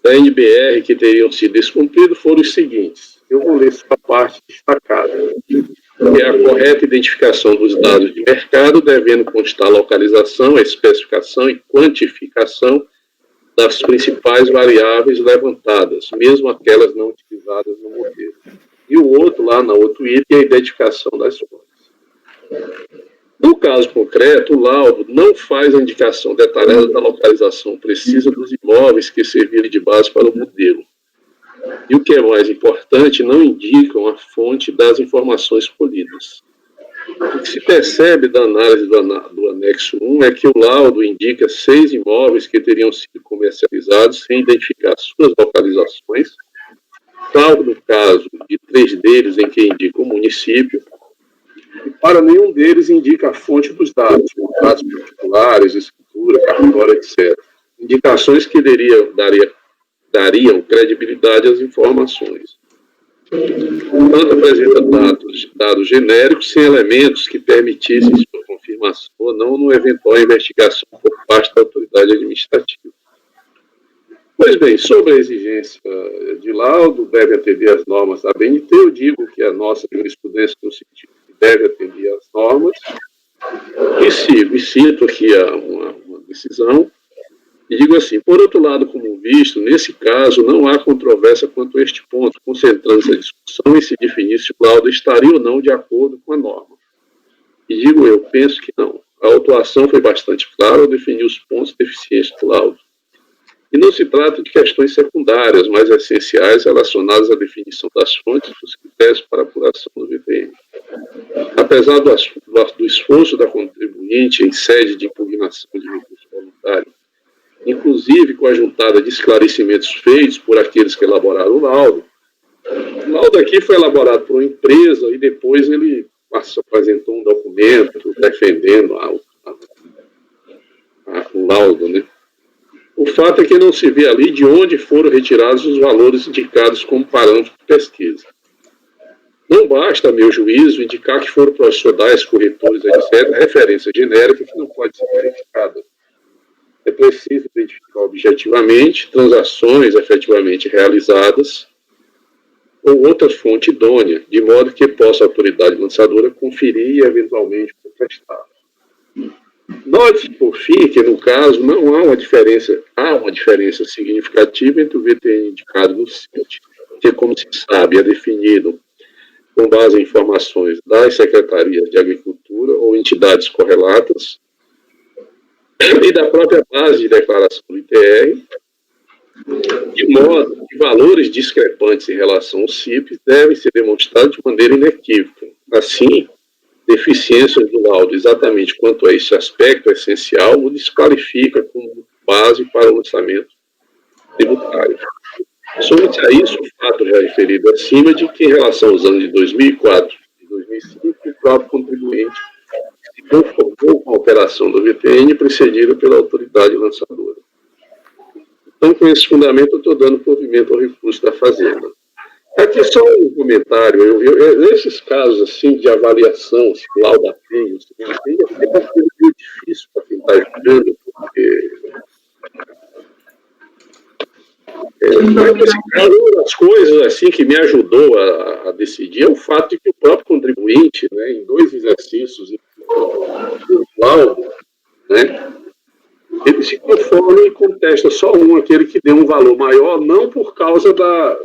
da NBR que teriam sido descumpridos foram os seguintes. Eu vou ler essa parte destacada. Que é a correta identificação dos dados de mercado, devendo constar a localização, a especificação e quantificação das principais variáveis levantadas, mesmo aquelas não utilizadas no modelo. E o outro, lá no outro item, é a identificação das fontes. No caso concreto, o laudo não faz a indicação detalhada da localização precisa dos imóveis que serviram de base para o modelo. E o que é mais importante, não indicam a fonte das informações colhidas. O que se percebe da análise do anexo 1 é que o laudo indica 6 imóveis que teriam sido comercializados sem identificar suas localizações, salvo no caso de 3 deles em que indica o município, e para nenhum deles indica a fonte dos dados, dados particulares, escritura, cartório, etc. Indicações que dariam credibilidade às informações. Portanto, apresenta dados genéricos sem elementos que permitissem sua confirmação ou não numa eventual investigação por parte da autoridade administrativa. Pois bem, sobre a exigência de laudo, deve atender às normas da BNT, eu digo que a nossa jurisprudência no sentido que deve atender às normas, e cito aqui uma decisão, e digo assim: por outro lado, como visto, nesse caso não há controvérsia quanto a este ponto, concentrando-se a discussão em se definir se o laudo estaria ou não de acordo com a norma. E digo eu, penso que não. A autuação foi bastante clara ao definir os pontos deficientes do laudo. E não se trata de questões secundárias, mas essenciais relacionadas à definição das fontes e dos critérios para apuração do VTM. Apesar do esforço da contribuinte em sede de impugnação de recurso voluntário, inclusive com a juntada de esclarecimentos feitos por aqueles que elaboraram o laudo aqui foi elaborado por uma empresa e depois ele apresentou um documento defendendo o laudo, né? O fato é que não se vê ali de onde foram retirados os valores indicados como parâmetro de pesquisa. Não basta, a meu juízo, indicar que foram profissionais, corretores, etc., referência genérica que não pode ser verificada. É preciso identificar objetivamente transações efetivamente realizadas ou outra fonte idônea, de modo que possa a autoridade lançadora conferir e eventualmente contestar. Note, por fim, que no caso não há uma diferença significativa entre o VTN indicado no CIT, que, como se sabe, é definido com base em informações das secretarias de Agricultura ou entidades correlatas, e da própria base de declaração do ITR, de modo que valores discrepantes em relação ao CIP devem ser demonstrados de maneira inequívoca. Assim, deficiências do laudo exatamente quanto a esse aspecto essencial o desqualifica como base para o lançamento tributário. Soma-se a isso o fato já referido acima de que, em relação aos anos de 2004 e 2005, o próprio contribuinte se conformou com a operação do VTN precedida pela autoridade lançadora. Então, com esse fundamento, eu estou dando provimento ao recurso da Fazenda. Aqui só um comentário. Nesses casos assim, de avaliação, se o laudo tem, se não tem, é uma coisa meio difícil para quem está julgando, porque nesse caso, uma das coisas assim, que me ajudou a decidir é o fato de que o próprio contribuinte, né, em 2 exercícios do laudo, né, ele se conforma e contesta só aquele que deu um valor maior, não por causa da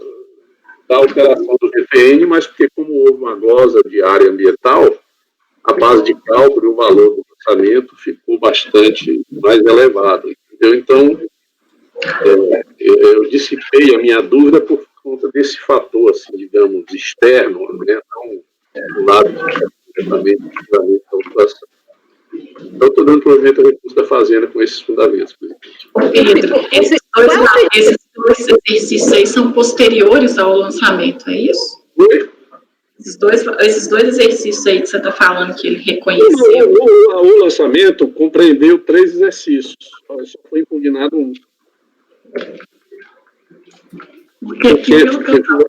alteração do VTN, mas porque, como houve uma glosa de área ambiental, a base de cálculo e o valor do lançamento ficou bastante mais elevado. Entendeu? Então, eu dissipei a minha dúvida por conta desse fator, assim, digamos, externo, né, não do lado diretamente da autoração. Então, estou dando provimento ao recurso da Fazenda com esses fundamentos, presidente. Pedro, esses dois exercícios aí são posteriores ao lançamento, é isso? Oi? Esses dois exercícios aí que você está falando que ele reconheceu. O lançamento compreendeu 3 exercícios, só foi impugnado um. Porque pelo que eu estou falando,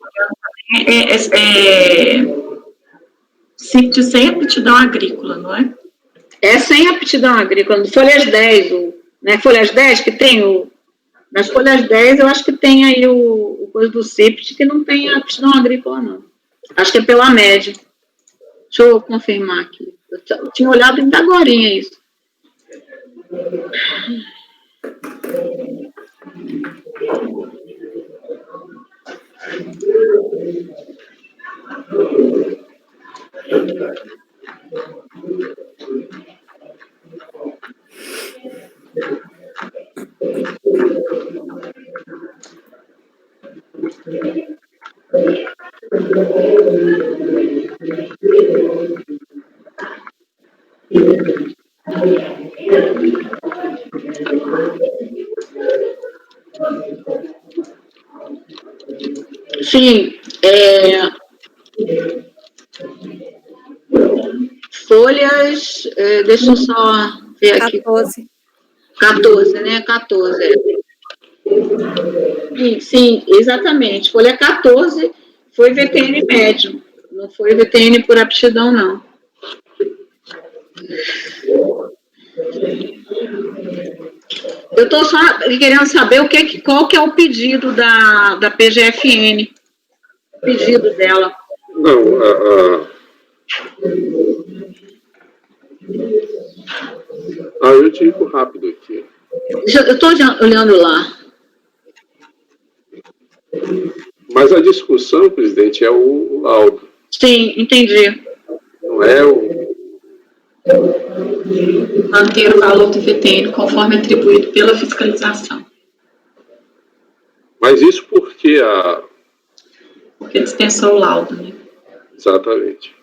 CIT sem aptidão agrícola, não é? É sem aptidão agrícola. Folhas 10, né? Folhas 10 que tem nas folhas 10, eu acho que tem aí o coisa do CIPT que não tem aptidão agrícola, não. Acho que é pela média. Deixa eu confirmar aqui. Eu tinha olhado ainda agorinha isso. Sim, deixa eu só ver aqui. 14, né? 14. Sim, exatamente. Folha 14 foi VTN médio, não foi VTN por aptidão, não. Eu estou só querendo saber qual que é o pedido da PGFN, o pedido dela. Não, eu digo rápido aqui. Eu estou olhando lá. Mas a discussão, presidente, é o laudo. Sim, entendi. Não é o... Manter o valor do VTN conforme atribuído pela fiscalização. Mas isso porque Porque dispensou o laudo, né? Exatamente.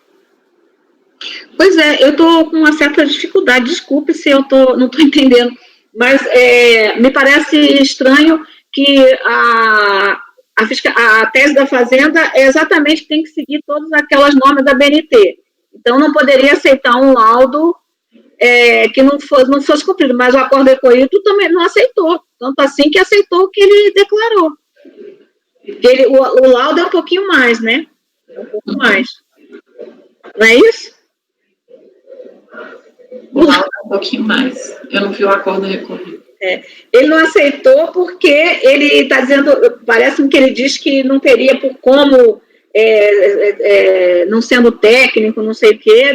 Pois é, eu estou com uma certa dificuldade, desculpe se eu não estou entendendo, mas me parece estranho que a tese da Fazenda é exatamente que tem que seguir todas aquelas normas da BNT. Então, não poderia aceitar um laudo que não fosse cumprido, mas o acordo Ecoito também não aceitou, tanto assim que aceitou o que ele declarou. O laudo é um pouquinho mais, né? É um pouco mais. Não é isso? O laudo é um pouquinho mais. Eu não vi o acordo recorrido. Ele não aceitou porque ele está dizendo, parece-me que ele diz que não teria por como, não sendo técnico, não sei o quê,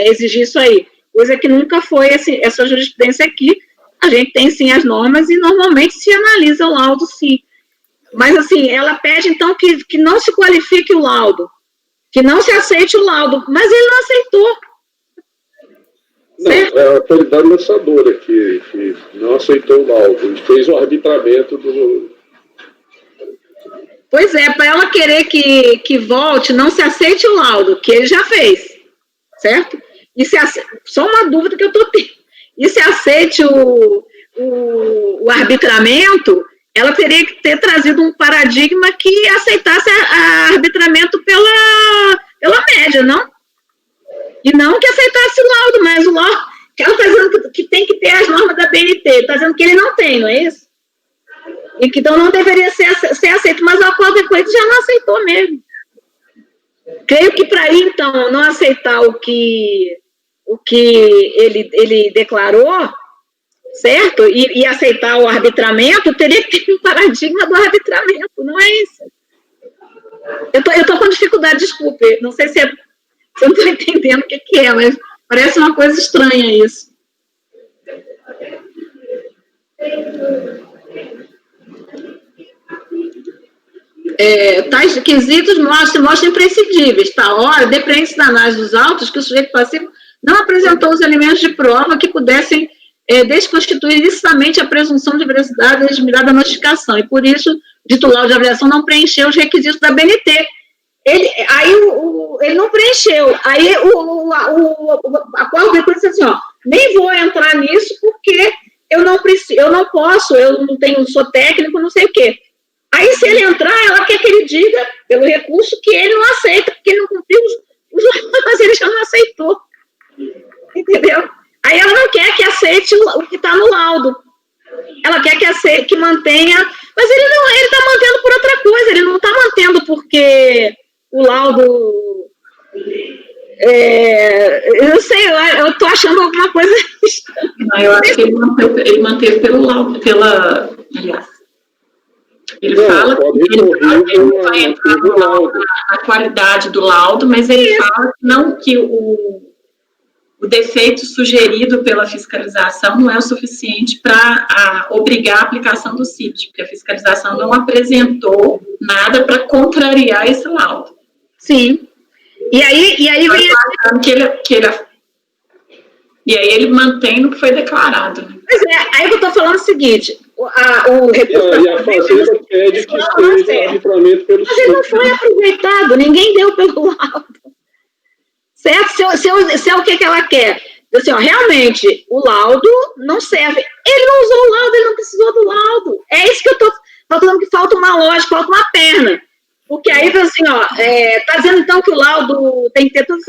exigir isso aí. Coisa que nunca foi essa jurisprudência aqui. A gente tem, sim, as normas e normalmente se analisa o laudo, sim. Mas, assim, ela pede, então, que não se qualifique o laudo, que não se aceite o laudo, mas ele não aceitou. Não, é a autoridade lançadora que não aceitou o laudo, ele fez o arbitramento do... Pois é, para ela querer que volte, não se aceite o laudo, que ele já fez, certo? E só uma dúvida que eu estou tendo. E se aceite o arbitramento, ela teria que ter trazido um paradigma que aceitasse arbitramento pela média, não? E não que aceitasse o laudo, mas o laudo, que ela está dizendo que tem que ter as normas da BNT, está dizendo que ele não tem, não é isso? E que então não deveria ser aceito, mas o acordo Ecoito já não aceitou mesmo. Creio que para ir, então, não aceitar o que ele declarou, certo? E aceitar o arbitramento, teria que ter um paradigma do arbitramento, não é isso? Eu estou com dificuldade, desculpe, não sei se eu não estou entendendo o que é, mas parece uma coisa estranha isso. Tais quesitos se mostram imprescindíveis. Tá? Ora, depende da análise dos autos que o sujeito passivo não apresentou os elementos de prova que pudessem desconstituir ilicitamente a presunção de veracidade admirada notificação, e por isso o titular de avaliação não preencheu os requisitos da BNT. Ele não preencheu. Aí a qual disse assim, nem vou entrar nisso porque eu não posso, eu não sou técnico, não sei o quê. Aí, se ele entrar, ela quer que ele diga, pelo recurso, que ele não aceita, porque ele não cumpriu os mas ele já não aceitou. Entendeu? Aí ela não quer que aceite o que está no laudo. Ela quer que mantenha, mas ele está mantendo por outra coisa, ele não está mantendo porque o laudo... eu não sei, eu estou achando alguma coisa estranha. Não, eu acho que ele manteve pelo laudo, aliás. Ele fala que ele vai entrar na qualidade do laudo, mas ele fala que o defeito sugerido pela fiscalização não é o suficiente para obrigar a aplicação do CIPT, porque a fiscalização não apresentou nada para contrariar esse laudo. Sim. E aí vem... E aí ele mantém no que foi declarado. Né? Pois aí eu estou falando o seguinte, o recurso... E a Fazenda pede que seja arbitramento pelo CIPT. Mas ele não foi aproveitado, ninguém deu pelo laudo. Certo? Se é o que ela quer. Assim, realmente, o laudo não serve. Ele não usou o laudo, ele não precisou do laudo. É isso que eu estou falando, que falta uma lógica, falta uma perna. Porque aí, assim, ó, tá dizendo então que o laudo tem que ter tudo.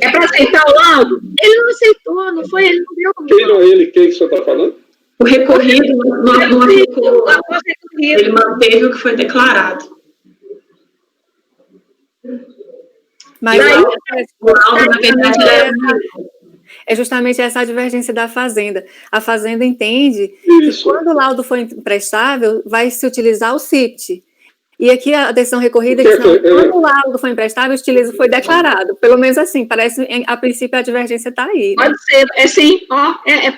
É para aceitar o laudo? Ele não aceitou, não foi, ele não deu. Quem não é ele? Quem que você está falando? O recorrido não aplicou, ele manteve o que foi declarado. Mas o laudo, na verdade, é justamente essa a divergência da Fazenda. A Fazenda entende que quando o laudo for imprestável, vai se utilizar o CIPT. E aqui a decisão recorrida diz, não, quando o laudo for imprestável, foi declarado. Pelo menos assim, parece, a princípio, a divergência está aí. Né? Pode ser, sim,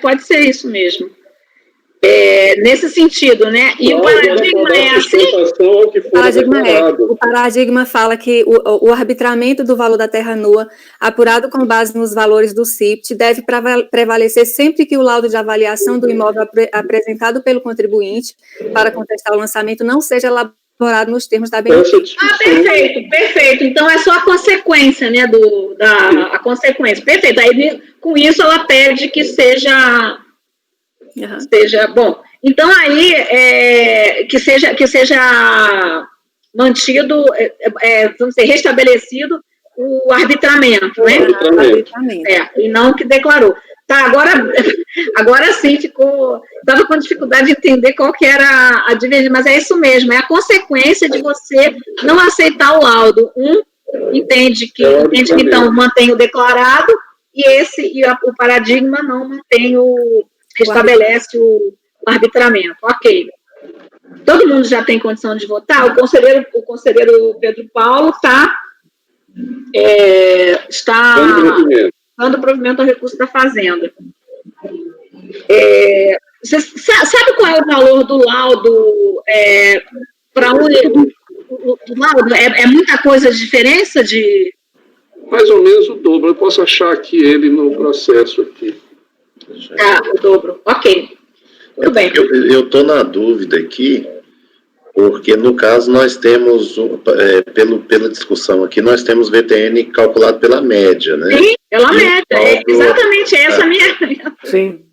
pode ser isso mesmo. Nesse sentido, né? E o paradigma é assim? O paradigma fala que o arbitramento do valor da terra nua, apurado com base nos valores do CIPT, deve prevalecer sempre que o laudo de avaliação do imóvel apresentado pelo contribuinte para contestar o lançamento não seja elaborado nos termos da benefício. Perfeito. Então é só a consequência, né? A consequência. Perfeito. Aí, com isso, ela pede que seja bom. Então aí que seja mantido, vamos dizer, restabelecido o arbitramento, né? E não que declarou. Tá, agora sim estava com dificuldade de entender qual que era a divergência, mas é isso mesmo, é a consequência de você não aceitar o laudo. Entende que então mantém o declarado e o paradigma não mantém restabelece o arbitramento. Ok. Todo mundo já tem condição de votar? O conselheiro Pedro Paulo está dando provimento ao recurso da Fazenda. Você sabe qual é o valor do laudo para o laudo? É muita coisa de diferença de... Mais ou menos o dobro. Eu posso achar aqui ele no processo aqui. O dobro. Ok. Tudo bem. Eu estou na dúvida aqui, porque no caso nós temos, pela discussão aqui, nós temos VTN calculado pela média, né? Sim, pela média. Exatamente essa a minha... Sim.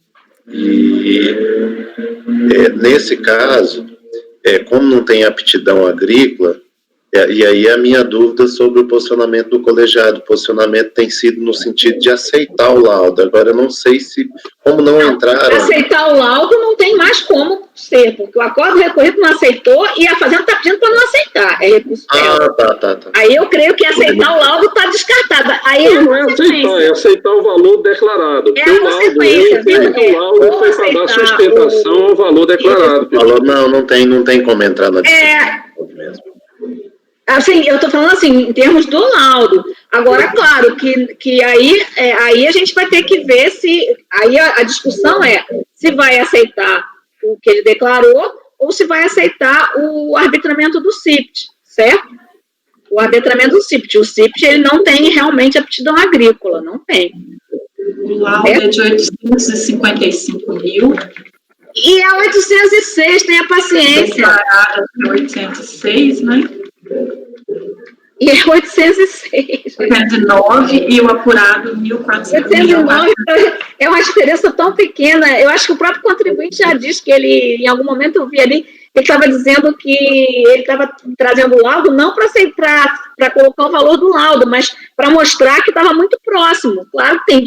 E nesse caso, como não tem aptidão agrícola, e aí a minha dúvida sobre o posicionamento do colegiado. O posicionamento tem sido no sentido de aceitar o laudo. Agora, eu não sei como não entraram... Aceitar o laudo não tem mais como ser, porque o acordo recorrido não aceitou e a Fazenda está pedindo para não aceitar. É recurso dela. Tá. Aí eu creio que aceitar o laudo está descartado. Aí não é aceitar, é aceitar o valor declarado. É a consequência. O laudo foi para dar sustentação ao valor declarado. Não tem como entrar na discussão mesmo. Assim, eu estou falando assim, em termos do laudo. Agora, claro, que aí a gente vai ter que ver se... Aí a discussão se vai aceitar o que ele declarou ou se vai aceitar o arbitramento do CIPT, certo? O arbitramento do CIPT. O CIPT, ele não tem realmente aptidão agrícola, não tem. O laudo é de 855 mil. E a 806, tenha paciência. Declarada de 806, né? E é 806. 809 e o apurado 1.400. 809 é uma diferença tão pequena. Eu acho que o próprio contribuinte já disse que ele, em algum momento eu vi ali, ele estava dizendo que ele estava trazendo o laudo não para colocar o valor do laudo, mas para mostrar que estava muito próximo. Claro que tem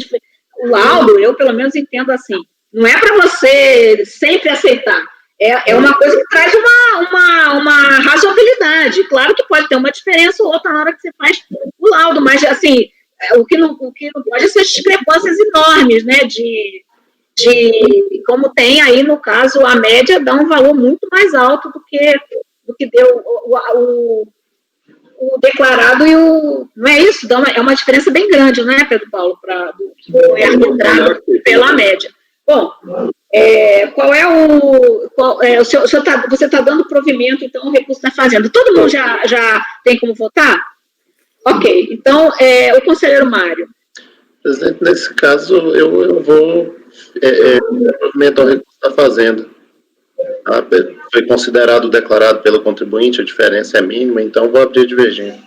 o laudo, eu pelo menos entendo assim, não é para você sempre aceitar. É uma coisa que traz uma razoabilidade. Claro que pode ter uma diferença ou outra na hora que você faz o laudo, mas, assim, o que não pode ser discrepâncias enormes, né, de como tem aí, no caso, a média dá um valor muito mais alto do que deu o declarado e o... Não é isso? É uma diferença bem grande, não é, Pedro Paulo, do que foi arbitrado pela média. Bom, você está dando provimento, então, ao recurso da Fazenda. Todo mundo já tem como votar? Ok, então, o conselheiro Mário. Presidente, nesse caso, eu vou provimento ao recurso da Fazenda. Foi considerado declarado pelo contribuinte, a diferença é mínima, então vou abrir a divergência.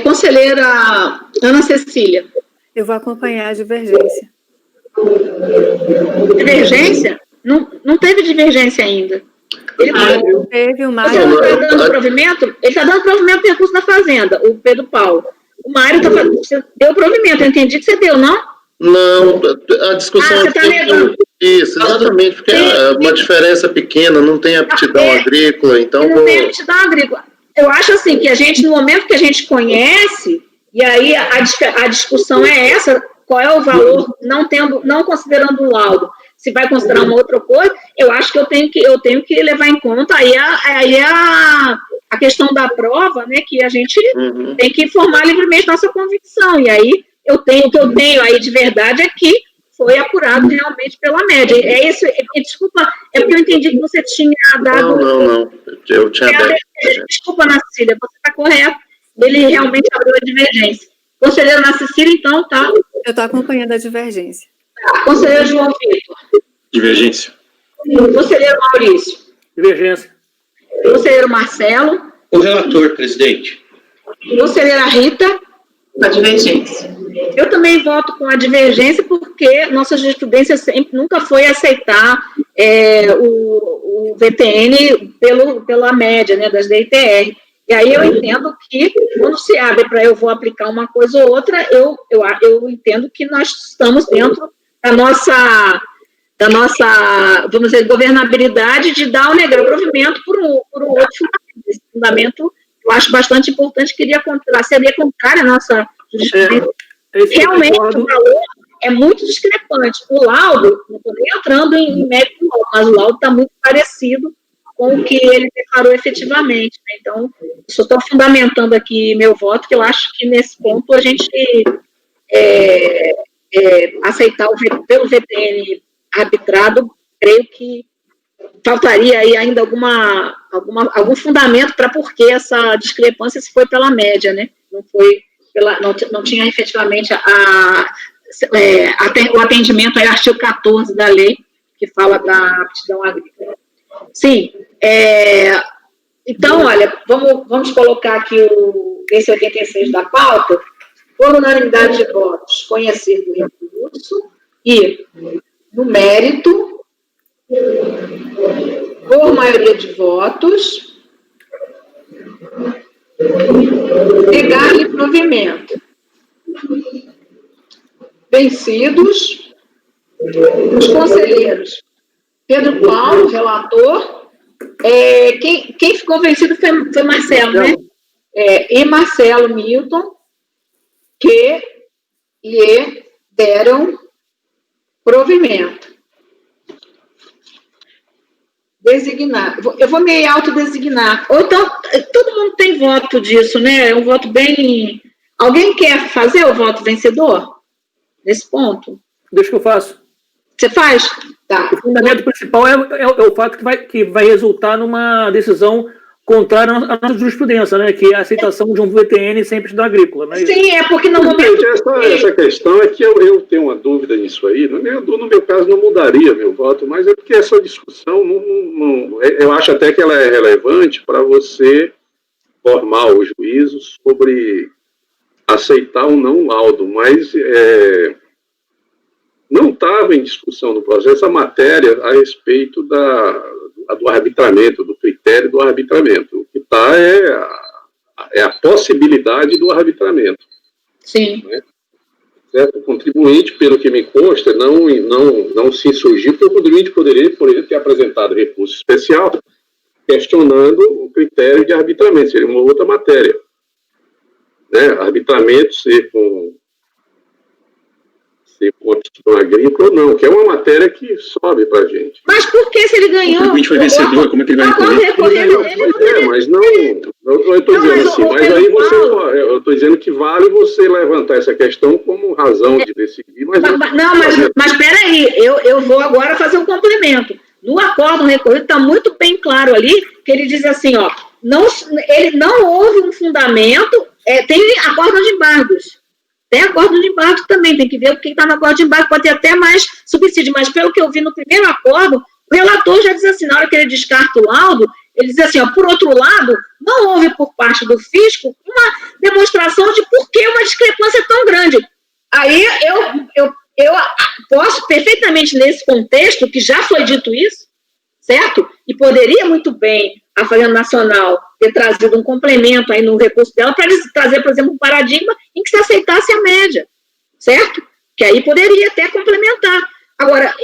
Conselheira Ana Cecília. Eu vou acompanhar a divergência. Divergência? Não teve divergência ainda. Ele teve o Mário. Mário. Ele está dando provimento? Ele está dando provimento do recurso da Fazenda, o Pedro Paulo. O Mário está fazendo. Você deu provimento, eu entendi que você deu, não? Não, a discussão você está negando. Isso, exatamente, porque é uma diferença pequena, não tem aptidão agrícola, então... Não tem aptidão agrícola. Eu acho assim, que a gente, no momento que a gente conhece, e aí a discussão é essa, qual é o valor, não considerando o laudo, se vai considerar uma outra coisa, eu acho que eu tenho que levar em conta aí a questão da prova, né, que a gente tem que formar livremente nossa convicção, e aí o que eu tenho aí de verdade é que foi apurado realmente pela média. É isso, desculpa, é porque eu entendi que você tinha dado... Não, eu tinha dado... Desculpa, Nacília, você está correto, ele realmente abriu a divergência. Conselheiro Nacília, então, tá? Eu estou acompanhando a divergência. Conselheiro João Vitor. Divergência. Conselheiro Maurício. Divergência. Conselheiro Marcelo. O relator, presidente. Conselheira Rita. A divergência. Eu também voto com a divergência porque nossa jurisprudência nunca foi aceitar o VTN pela média, né, das DITR. E aí eu entendo que, quando se abre para eu vou aplicar uma coisa ou outra, eu entendo que nós estamos dentro da nossa, vamos dizer, governabilidade de dar ou negar o provimento por um outro fundamento. Esse fundamento eu acho bastante importante, seria contrário à nossa jurisprudência. Realmente, o valor é muito discrepante. O laudo, não estou nem entrando em mérito, mas o laudo está muito parecido com o que ele declarou efetivamente. Né? Então, só estou fundamentando aqui meu voto, que eu acho que nesse ponto a gente aceitar pelo VTN arbitrado, creio que faltaria aí ainda algum fundamento para por que essa discrepância se foi pela média, né? Não tinha efetivamente o atendimento ao artigo 14 da lei, que fala da aptidão agrícola. Sim, então, olha, vamos colocar aqui esse 86 da pauta, por unanimidade de votos, conhecer do recurso e, no mérito, por maioria de votos, negar-lhe provimento. Vencidos os conselheiros Pedro Paulo, relator, quem ficou vencido foi Marcelo, né? E Marcelo Milton, que lhe deram provimento. Designar. Eu vou me autodesignar. Ou então, todo mundo tem voto disso, né? É um voto bem... Alguém quer fazer o voto vencedor? Nesse ponto? Deixa que eu faço. Você faz? Tá. O fundamento principal é o fato que vai resultar numa decisão contrária à nossa jurisprudência, né? Que é a aceitação de um VTN sem aptidão agrícola. Né? Sim, é porque no momento... Essa questão é que eu tenho uma dúvida nisso aí. No meu caso, não mudaria meu voto, mas é porque essa discussão, eu acho até que ela é relevante para você formar o juízo sobre aceitar ou não o laudo, mas não estava em discussão no processo a matéria a respeito do arbitramento, do critério do arbitramento. O que está é a possibilidade do arbitramento. Sim. Né? Certo? O contribuinte, pelo que me consta, não se insurgiu, porque o contribuinte poderia, por exemplo, ter apresentado recurso especial questionando o critério de arbitramento, seria uma outra matéria. Né? Arbitramento ser com aptidão agrícola ou não, que é uma matéria que sobe para a gente. Mas por que se ele ganhou? O contribuinte foi vencedor, como é que ele vai recorrer? Mas não eu estou dizendo assim, mas aí eu estou dizendo que vale você levantar essa questão como razão de decidir, mas peraí, eu vou agora fazer um complemento. No acórdão recorrido está muito bem claro ali, que ele diz assim, ó, ele não houve um fundamento, tem acórdão de embargos. Tem acórdão de embargo também, tem que ver quem está no acórdão de embargo, pode ter até mais subsídio, mas pelo que eu vi no primeiro acórdão, o relator já diz assim, na hora que ele descarta o laudo, ele diz assim, ó, por outro lado, não houve por parte do fisco uma demonstração de por que uma discrepância tão grande. Aí eu posso perfeitamente, nesse contexto, que já foi dito isso, certo? E poderia muito bem a Fazenda Nacional ter trazido um complemento aí no recurso dela para trazer, por exemplo, um paradigma em que se aceitasse a média, certo? Que aí poderia até complementar. Agora,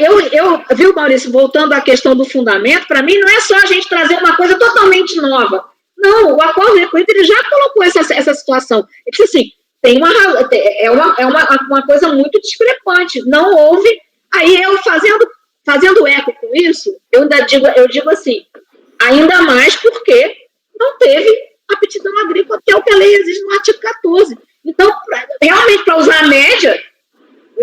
viu, Maurício, voltando à questão do fundamento, para mim não é só a gente trazer uma coisa totalmente nova. Não, o acordo recorrido ele já colocou essa situação. Ele disse assim, tem uma coisa muito discrepante. Não houve. Aí eu fazendo eco com isso, eu digo assim, ainda mais porque não teve aptidão agrícola, que é o que a lei exige no artigo 14. Então, realmente, para usar a média,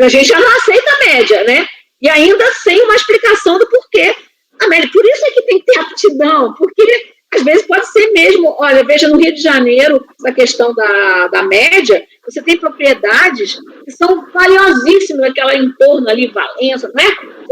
a gente já não aceita a média, né? E ainda sem uma explicação do porquê a média. Por isso é que tem que ter aptidão, porque às vezes pode ser mesmo, olha, veja, no Rio de Janeiro, essa questão da média, você tem propriedades que são valiosíssimas, aquela em torno ali, Valença, né?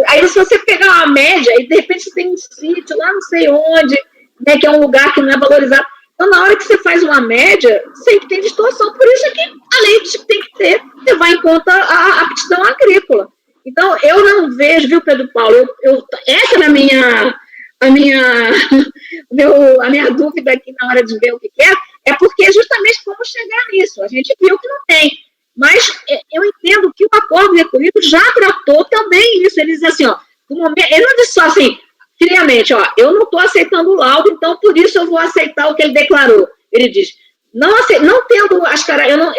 Aí se você pegar uma média e de repente você tem um sítio lá não sei onde, né, que é um lugar que não é valorizado. Então, na hora que você faz uma média, sempre tem distorção. Por isso é que a lei tem que levar em conta a aptidão agrícola. Então, eu não vejo, viu, Pedro Paulo, essa é a minha dúvida aqui na hora de ver o que é porque justamente como chegar nisso. A gente viu que não tem. Mas eu entendo que o acordo recorrido já tratou também isso. Ele diz assim, ó, no momento, ele não disse só assim, friamente, ó, eu não estou aceitando o laudo, então por isso eu vou aceitar o que ele declarou. Ele diz, não tendo as eu não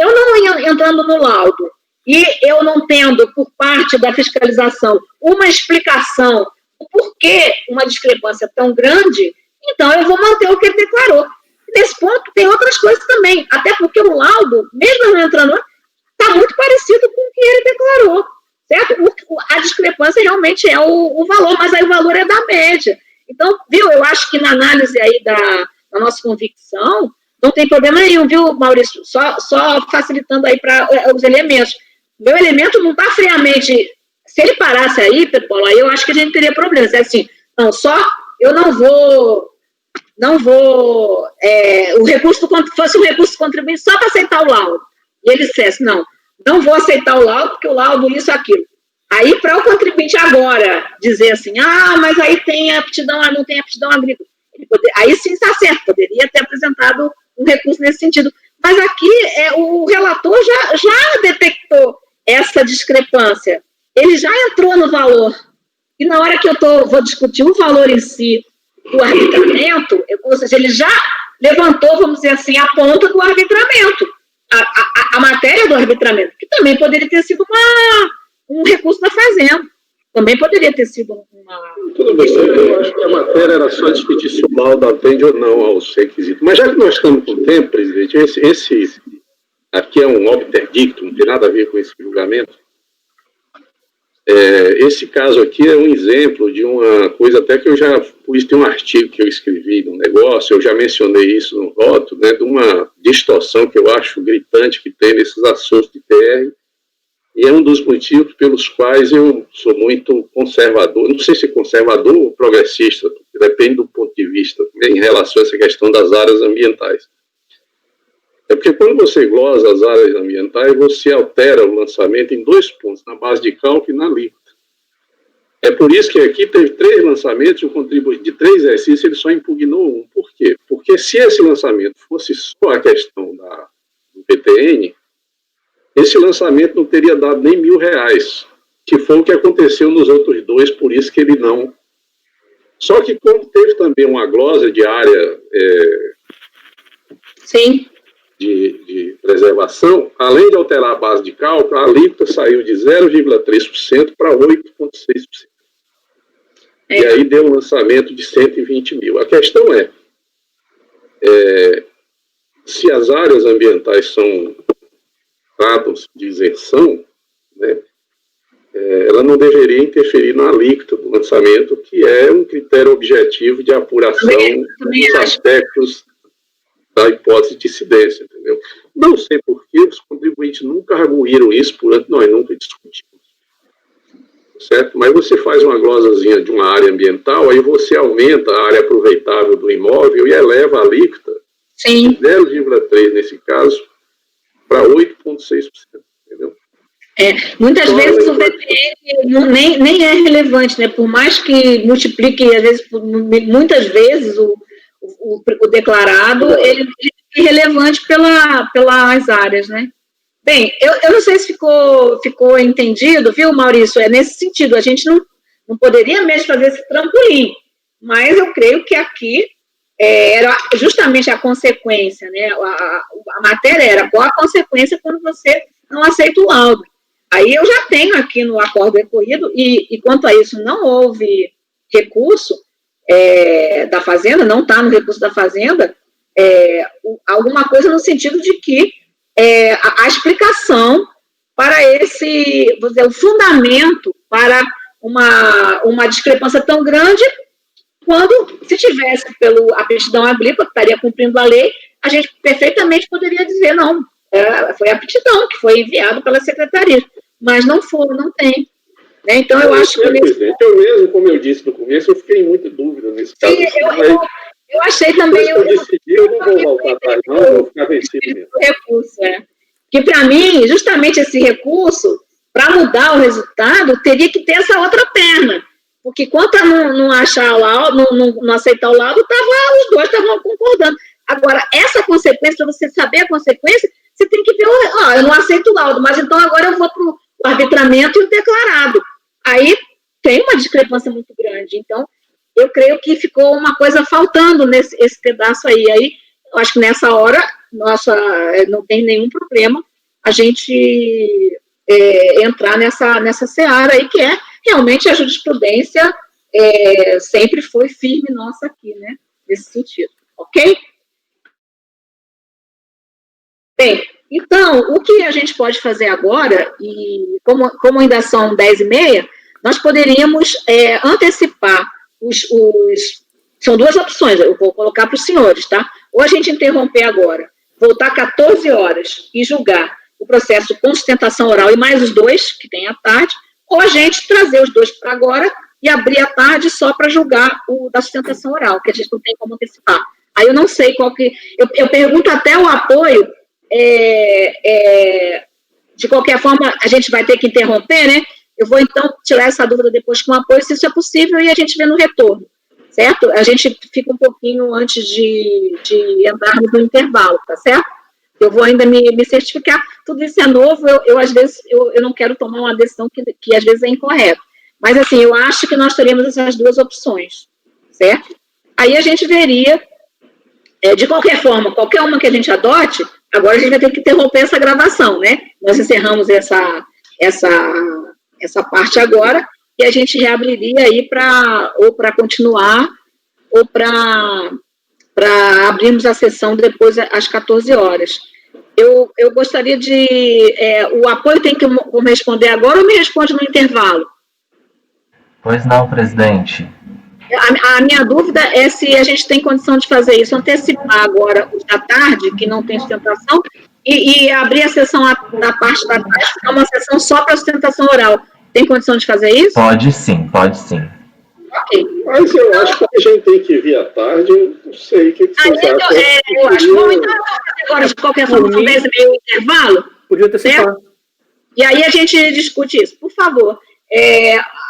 entrando no laudo, e eu não tendo, por parte da fiscalização, uma explicação do porquê uma discrepância tão grande, então eu vou manter o que ele declarou. Nesse ponto, tem outras coisas também, até porque o laudo, mesmo não entrando, está muito parecido com o que ele declarou, certo? A discrepância realmente é o valor, mas aí o valor é da média. Então, viu, eu acho que na análise aí da nossa convicção, não tem problema nenhum, viu, Maurício? Só facilitando aí para os elementos. Meu elemento não está friamente. Se ele parasse aí, Pedro Paulo, aí eu acho que a gente teria problemas. É assim, não, eu não vou. O recurso fosse um recurso contribuinte só para aceitar o laudo. E ele dissesse, não vou aceitar o laudo, porque o laudo isso, aquilo. Aí, para o contribuinte agora dizer assim, mas aí tem aptidão, não tem aptidão agrícola. Aí sim está certo, poderia ter apresentado um recurso nesse sentido. Mas aqui o relator já detectou essa discrepância. Ele já entrou no valor. E na hora que eu vou discutir o valor em si do arbitramento, ou seja, ele já levantou, vamos dizer assim, a ponta do arbitramento, a matéria do arbitramento, que também poderia ter sido um recurso da Fazenda. Também poderia ter sido uma... Tudo bem, eu acho que a matéria era só discutir se o laudo atende ou não aos requisitos. Mas já que nós estamos com tempo, presidente, esse aqui é um obter dictum, não tem nada a ver com esse julgamento. Esse caso aqui é um exemplo de uma coisa até que eu já pus, tem um artigo que eu escrevi no negócio, eu já mencionei isso no voto, né, de uma distorção que eu acho gritante que tem nesses assuntos de TR, e é um dos motivos pelos quais eu sou muito conservador, não sei se conservador ou progressista, depende do ponto de vista em relação a essa questão das áreas ambientais. É porque quando você glosa as áreas ambientais, você altera o lançamento em 2 pontos, na base de cálculo e na alíquota. É por isso que aqui teve 3 lançamentos, o contribuinte de 3 exercícios, ele só impugnou 1. Por quê? Porque se esse lançamento fosse só a questão do PTN, esse lançamento não teria dado nem R$1.000, que foi o que aconteceu nos outros 2, por isso que ele não... Só que como teve também uma glosa de área... Sim. De preservação, além de alterar a base de cálculo, a alíquota saiu de 0,3% para 8,6%. E aí deu um lançamento de 120 mil. A questão se as áreas ambientais tratam-se de isenção, né, ela não deveria interferir na alíquota do lançamento, que é um critério objetivo de apuração dos aspectos da hipótese de incidência, entendeu? Não sei por que os contribuintes nunca arguíram isso, portanto, nós nunca discutimos. Certo? Mas você faz uma glosazinha de uma área ambiental, aí você aumenta a área aproveitável do imóvel e eleva a alíquota de 0,3 nesse caso para 8,6%, entendeu? Muitas vezes o VPN nem é relevante, né? Por mais que multiplique, às vezes, muitas vezes o declarado, ele é relevante pelas áreas, né? Bem, eu não sei se ficou entendido, viu, Maurício? É nesse sentido, a gente não poderia mesmo fazer esse trampolim, mas eu creio que aqui era justamente a consequência, né? A matéria era qual a consequência quando você não aceita o laudo. Aí eu já tenho aqui no acordo recorrido, e quanto a isso não houve recurso da Fazenda, não está no recurso da Fazenda, alguma coisa no sentido de que a explicação para esse, vou dizer, o fundamento para uma discrepância tão grande, quando, se tivesse pela aptidão agrícola, que estaria cumprindo a lei, a gente perfeitamente poderia dizer, não, foi a aptidão que foi enviado pela secretaria, mas não tem. Né? Então, eu acho que... Presidente, eu mesmo, como eu disse no começo, eu fiquei em muita dúvida nesse caso. Sim, eu achei também... Eu decidi, eu não vou voltar atrás, não, eu vou ficar vencido mesmo. Recurso, que para mim, justamente esse recurso, para mudar o resultado, teria que ter essa outra perna. Porque quanto a não achar o laudo, não aceitar o laudo, os dois estavam concordando. Agora, essa consequência, para você saber a consequência, você tem que ver, eu não aceito o laudo, mas então agora eu vou para o arbitramento e o declarado. Aí tem uma discrepância muito grande. Então, eu creio que ficou uma coisa faltando esse pedaço aí. Aí, eu acho que nessa hora, não tem nenhum problema a gente entrar nessa seara aí, que é realmente a jurisprudência sempre foi firme nossa aqui, né? Nesse sentido, ok? Bem, então, o que a gente pode fazer agora, e como ainda são 10h30, nós poderíamos antecipar são duas opções, eu vou colocar para os senhores, tá? Ou a gente interromper agora, voltar 14 horas e julgar o processo com sustentação oral e mais os dois, que tem à tarde, ou a gente trazer os dois para agora e abrir à tarde só para julgar o da sustentação oral, que a gente não tem como antecipar. Aí eu não sei qual que... Eu pergunto até o apoio, de qualquer forma, a gente vai ter que interromper, né? Eu vou, então, tirar essa dúvida depois com o apoio, se isso é possível, e a gente vê no retorno, certo? A gente fica um pouquinho antes de entrarmos no intervalo, tá certo? Eu vou ainda me certificar. Tudo isso é novo, às vezes, eu não quero tomar uma decisão que às vezes é incorreta. Mas, assim, eu acho que nós teríamos essas duas opções, certo? Aí a gente veria, de qualquer forma, qualquer uma que a gente adote, agora a gente vai ter que interromper essa gravação, né? Nós encerramos essa parte agora, e a gente reabriria aí ou para continuar, ou para abrirmos a sessão depois às 14 horas. Eu gostaria de... o apoio tem que me responder agora ou me responde no intervalo? Pois não, presidente. A minha dúvida é se a gente tem condição de fazer isso, antecipar agora os da tarde, que não tem sustentação, e abrir a sessão da parte da tarde, para uma sessão só para sustentação oral. Tem condição de fazer isso? Pode sim, pode sim. Ok. Mas eu acho que a gente tem que vir à tarde, eu não sei o que vocês acham. Eu acho bom, então, agora, de qualquer forma, com 10h30 intervalo. Podia antecipar. E aí a gente discute isso. Por favor,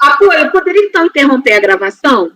apoio, eu poderia então interromper a gravação?